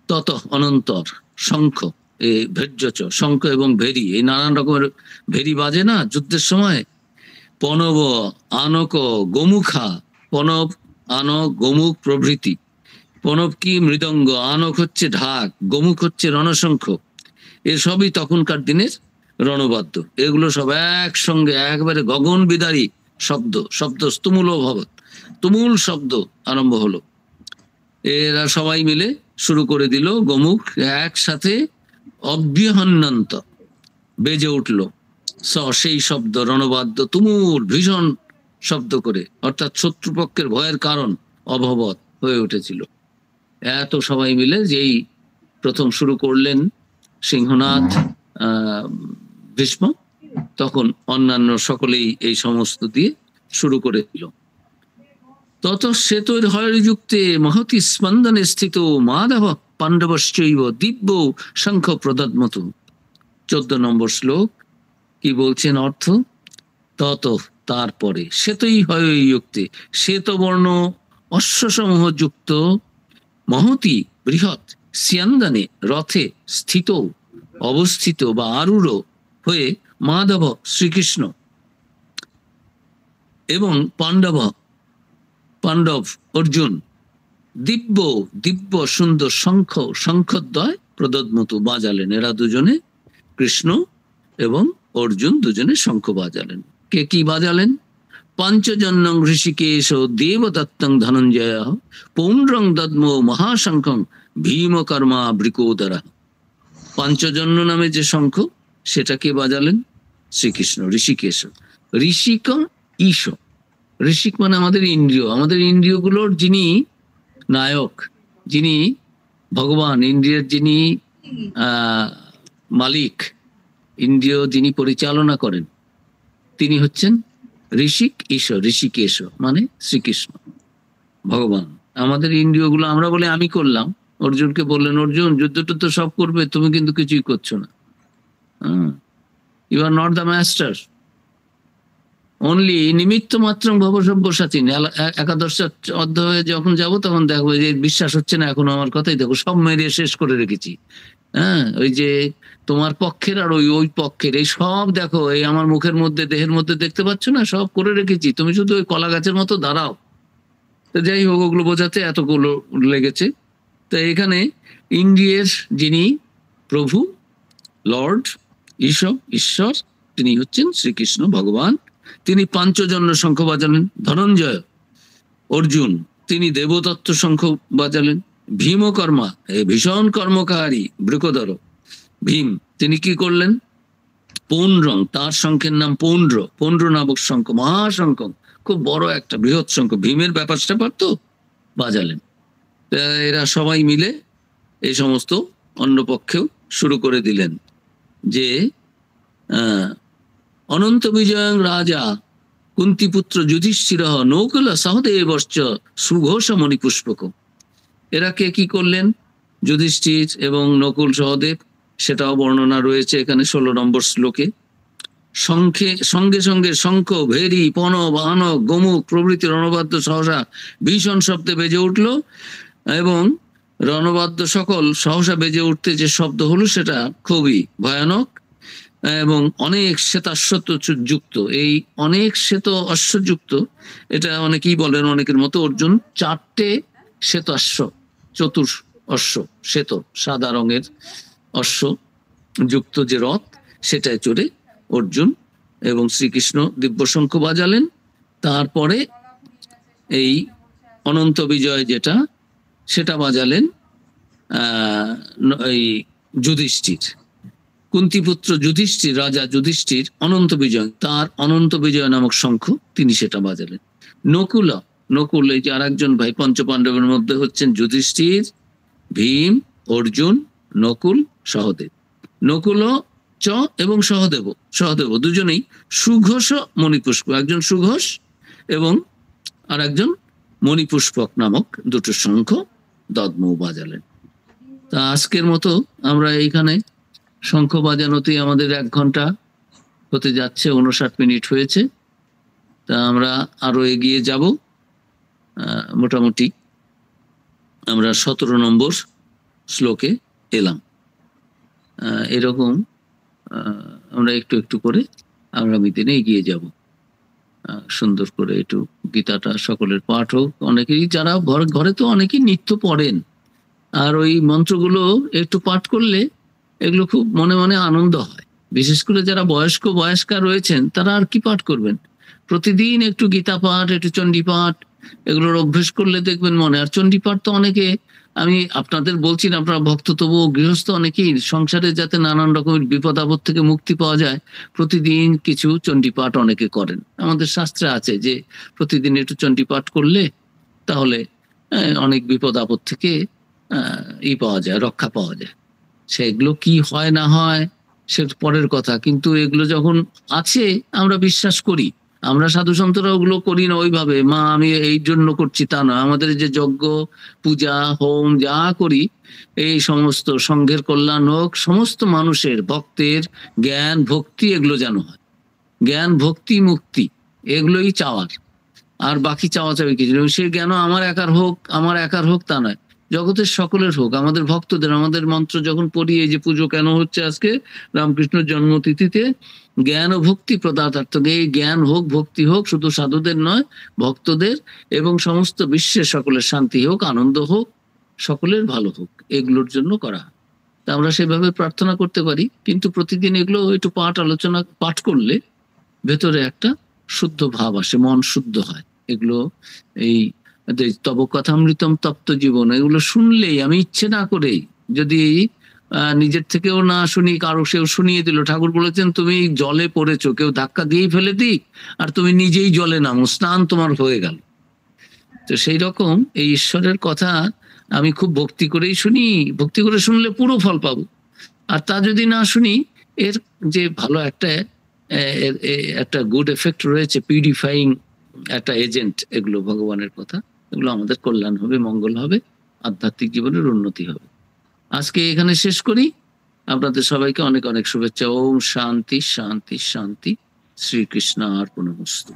[SPEAKER 1] তত অনন্তর শঙ্খ, এই ভের্যচ, শঙ্খ এবং ভেরি, এই নানান রকমের ভেরি বাজে না যুদ্ধের সময়। পনব, আনক, গোমুখা, পনব, আনক, গোমুখ প্রভৃতি। পনব কি? মৃদঙ্গ। আনক হচ্ছে ঢাক, গোমুখ হচ্ছে রণশঙ্খ। এসবই তখনকার দিনের রণবাদ্য। এগুলো সব একসঙ্গে একবারে গগন বিদারী শব্দ স্তুমূল ভবৎ, তুমুল শব্দ আরম্ভ হলো। এরা সবাই মিলে শুরু করে দিল, গোমুখ একসাথে অভ্যহন্যন্ত বেজে উঠল। সেই শব্দ রণবাদ্য তুমুল ভীষণ শব্দ করে, অর্থাৎ শত্রুপক্ষের ভয়ের কারণ অভবত হয়ে উঠেছিল। এত সবাই মিলে যেই প্রথম শুরু করলেন সিংহনাদ ভীষ্ম, তখন অন্যান্য সকলেই এই সমস্ত দিয়ে শুরু করে দিল। তত শ্বেতৈর্যুক্তে মহতি স্পন্দনে স্থিত মাধব পাণ্ডবশ্চৈব দিব্য শঙ্খ প্রদদ্মত। 14 নম্বর শ্লোক কি বলছেন অর্থ? তত তারপরে শ্বেতই হয় যুক্তে শ্বেতবর্ণ অশ্বসমূহ যুক্ত মহতি বৃহৎ স্যন্দনে রথে স্থিত অবস্থিত বা আরূঢ় হয়ে মাধব শ্রীকৃষ্ণ এবং পাণ্ডব অর্জুন দিব্য দিব্য সুন্দর শঙ্খদ্বয় প্রদদ্মত বাজালেন। এরা দুজনে, কৃষ্ণ এবং অর্জুন দুজনে শঙ্খ বাজালেন। কে কি বাজালেন? পঞ্চজন্যং ঋষিকেশ দেবদত্তং ধনঞ্জয় পৌণ্ড্রং দদ্ম মহাশঙ্খং ভীমকর্মা বৃকোদরা। পঞ্চজন্য নামে যে শঙ্খ, সেটা কে বাজালেন? শ্রীকৃষ্ণ। ঋষিকেশ, ঋষিক ঈশ, ঋষিক মানে আমাদের ইন্দ্রিয়, আমাদের ইন্দ্রিয়গুলোর যিনি নায়ক, যিনি ভগবান, ইন্দ্রিয়ের যিনি মালিক, ইন্দ্রিয় যিনি পরিচালনা করেন, তিনি হচ্ছেন ঋষিক ঈশ। ঋষিকেশ মানে শ্রীকৃষ্ণ ভগবান। আমাদের ইন্দ্রিয়গুলো, আমরা বলে আমি করলাম, অর্জুনকে বললেন অর্জুন যুদ্ধ টুদ্ধ সব করবে, তুমি কিন্তু কিছুই করছো না, you are not the master, only নিমিত্ত মাত্র ভবসব্যসাচী। 11 অধ্যায়ে যখন যাব তখন দেখবো যে বিশ্বাস হচ্ছে না এখন আমার কথাই, দেখো সব মেরে শেষ করে রেখেছি। ওই যে তোমার পক্ষের আর ওই পক্ষের এই সব দেখো, এই আমার মুখের মধ্যে দেহের মধ্যে দেখতে পাচ্ছ না, সব করে রেখেছি, তুমি শুধু ওই কলা গাছের মতো দাঁড়াও। তো যাই হোক, ওগুলো বোঝাতে এতগুলো লেগেছে। তো এখানে ইন্দ্রিয়ের যিনি প্রভু, লর্ড, ঈশ্বর, তিনি হচ্ছেন শ্রীকৃষ্ণ ভগবান। তিনি পঞ্চজন্য শঙ্খ বাজালেন। ধনঞ্জয় অর্জুন তিনি দেবদত্ত শঙ্খ বাজালেন। ভীমকর্মা ভীষণ কর্মকারী বৃকোদর ভীম, তিনি কি করলেন? পৌণ্ড্রং, তার শঙ্খের নাম পৌণ্ড্র নামক শঙ্খ, মহাশঙ্খ, খুব বড় একটা বৃহৎ শঙ্খ, ভীমের ব্যাপার স্যাপার তো, বাজালেন। এরা সবাই মিলে এই সমস্ত অন্য পক্ষেও শুরু করে দিলেন যে অনন্ত বিজয়ং রাজা কুন্তিপুত্র যুধিষ্ঠির নকুল সহদেবশ্চ সুঘোষ মণিপুষ্পক। এরা কে কি করলেন? যুধিষ্ঠির এবং নকুল সহদেব, সেটাও বর্ণনা রয়েছে এখানে 16 নম্বর শ্লোকে। সঙ্গে সঙ্গে শঙ্খ, ভেরি, পণ, বাহন, গোমুখ প্রভৃতি রণবাদ্য সহসা ভীষণ শব্দে বেজে উঠল, এবং রণবাদ্য সকল সহসা বেজে উঠতে যে শব্দ হলো সেটা খুবই ভয়ানক এবং অনেক শ্বেতাশ্বত যুক্ত। এই অনেক শ্বেত অশ্বযুক্ত, এটা অনেকেই বলেন অনেকের মতো অর্জুন 4টে শ্বেতাশ্ব, চতুর অশ্ব, শ্বেত সাদা রঙের অশ্ব যুক্ত যে রথ, সেটায় চড়ে অর্জুন এবং শ্রীকৃষ্ণ দিব্যশঙ্খ বাজালেন। তারপরে এই অনন্ত বিজয় যেটা, সেটা বাজালেন এই যুধিষ্ঠির, কুন্তিপুত্র যুধিষ্ঠির, রাজা যুধিষ্ঠির অনন্ত বিজয়, তার অনন্ত বিজয় নামক শঙ্খ, তিনি সেটা বাজালেন। নকুল এই যে আর একজন ভাই, পঞ্চপাণ্ডবের মধ্যে হচ্ছেন যুধিষ্ঠির, ভীম, অর্জুন, নকুল, সহদেব। নকুল চ এবং সহদেব দুজনেই সুঘোষ মণিপুষ্প, একজন সুঘোষ এবং আর একজন মণিপুষ্পক নামক দুটো শঙ্খ দদ্ম বাজালেন। তা আজকের মতো আমরা এইখানে শঙ্খ বাজানোতেই আমাদের 1 ঘন্টা হতে যাচ্ছে, 59 মিনিট হয়েছে। তা আমরা আরো এগিয়ে যাব। মোটামুটি আমরা 17 নম্বর শ্লোকে এলাম। এরকম আমরা একটু একটু করে আগামী দিনে এগিয়ে যাব। সুন্দর করে একটু গীতাটা সকলের পাঠ হোক। অনেকেই যারা ঘরে তো অনেকেই নিত্য পড়েন, আর ওই মন্ত্রগুলো একটু পাঠ করলে এগুলো খুব মনে মনে আনন্দ হয়। বিশেষ করে যারা বয়স্কা রয়েছেন, তারা আর কি পাঠ করবেন, প্রতিদিন একটু গীতা পাঠ, একটু চণ্ডী পাঠ, এগুলোর অভ্যেস করলে দেখবেন মনে। আর চণ্ডী পাঠ তো অনেকে, আমি আপনাদের বলছি না, আপনারা ভক্ত তবুও গৃহস্থ অনেকেই সংসারে যাতে নানান রকমের বিপদ আপদ থেকে মুক্তি পাওয়া যায়, প্রতিদিন কিছু চণ্ডী পাঠ অনেকে করেন। আমাদের শাস্ত্রে আছে যে প্রতিদিন একটু চণ্ডী পাঠ করলে তাহলে অনেক বিপদ আপদ থেকে পাওয়া যায়, রক্ষা পাওয়া যায়। সেগুলো কি হয় না হয় সে পরের কথা, কিন্তু এগুলো যখন আছে আমরা বিশ্বাস করি, আমরা সাধু সন্তরা ওগুলো করি না ওইভাবে, মা আমি এই জন্য করছি তা না। আমাদের যে যজ্ঞ পূজা হোম যা করি, এই সমস্ত সংঘের কল্যাণ হোক, সমস্ত মানুষের ভক্তের জ্ঞান ভক্তি এগুলো যেন হয়। জ্ঞান ভক্তি মুক্তি এগুলোই চাওয়ার, আর বাকি চাওয়া চাওয়ি কিছু নেই। সে জ্ঞান আমার একার হোক তা নয়, জগতের সকলের হোক, আমাদের ভক্তদের। আমাদের মন্ত্র যখন পড়ি, এই যে পুজো কেন হচ্ছে আজকে রামকৃষ্ণের জন্মতিথিতে, জ্ঞান ও ভক্তি প্রদাতার্থ, এই জ্ঞান হোক ভক্তি হোক, শুধু সাধুদের নয় ভক্তদের, এবং সমস্ত বিশ্বের সকলের শান্তি হোক, আনন্দ হোক, সকলের ভালো হোক, এগুলোর জন্য করা। তা আমরা সেভাবে প্রার্থনা করতে পারি, কিন্তু প্রতিদিন এগুলো একটু পাঠ করলে ভেতরে একটা শুদ্ধ ভাব আসে, মন শুদ্ধ হয়। এগুলো এই তব কথামৃতম তপ্ত জীবন, এগুলো শুনলেই আমি ইচ্ছে না করেই, যদি নিজের থেকেও না শুনি, কারো সেও শুনিয়ে দিল, ঠাকুর বলেছেন তুমি জলে পড়েছো, কেউ ধাক্কা দিয়েই ফেলে দিক, আর তুমি নিজেই জলে নামো, স্নান তোমার হয়ে গেল। তো সেই রকম এই ঈশ্বরের কথা আমি খুব ভক্তি করেই শুনি, ভক্তি করে শুনলে পুরো ফল পাবো। আর তা যদি না শুনি, এর যে ভালো একটা গুড এফেক্ট রয়েছে, পিউরিফাইং একটা এজেন্ট, এগুলো ভগবানের কথা, এগুলো আমাদের কল্যাণ হবে, মঙ্গল হবে, আধ্যাত্মিক জীবনের উন্নতি হবে। আজকে এখানে শেষ করি। আপনাদের সবাইকে অনেক অনেক শুভেচ্ছা। ওম শান্তি শান্তি শান্তি। শ্রীকৃষ্ণ অর্পণমস্তু।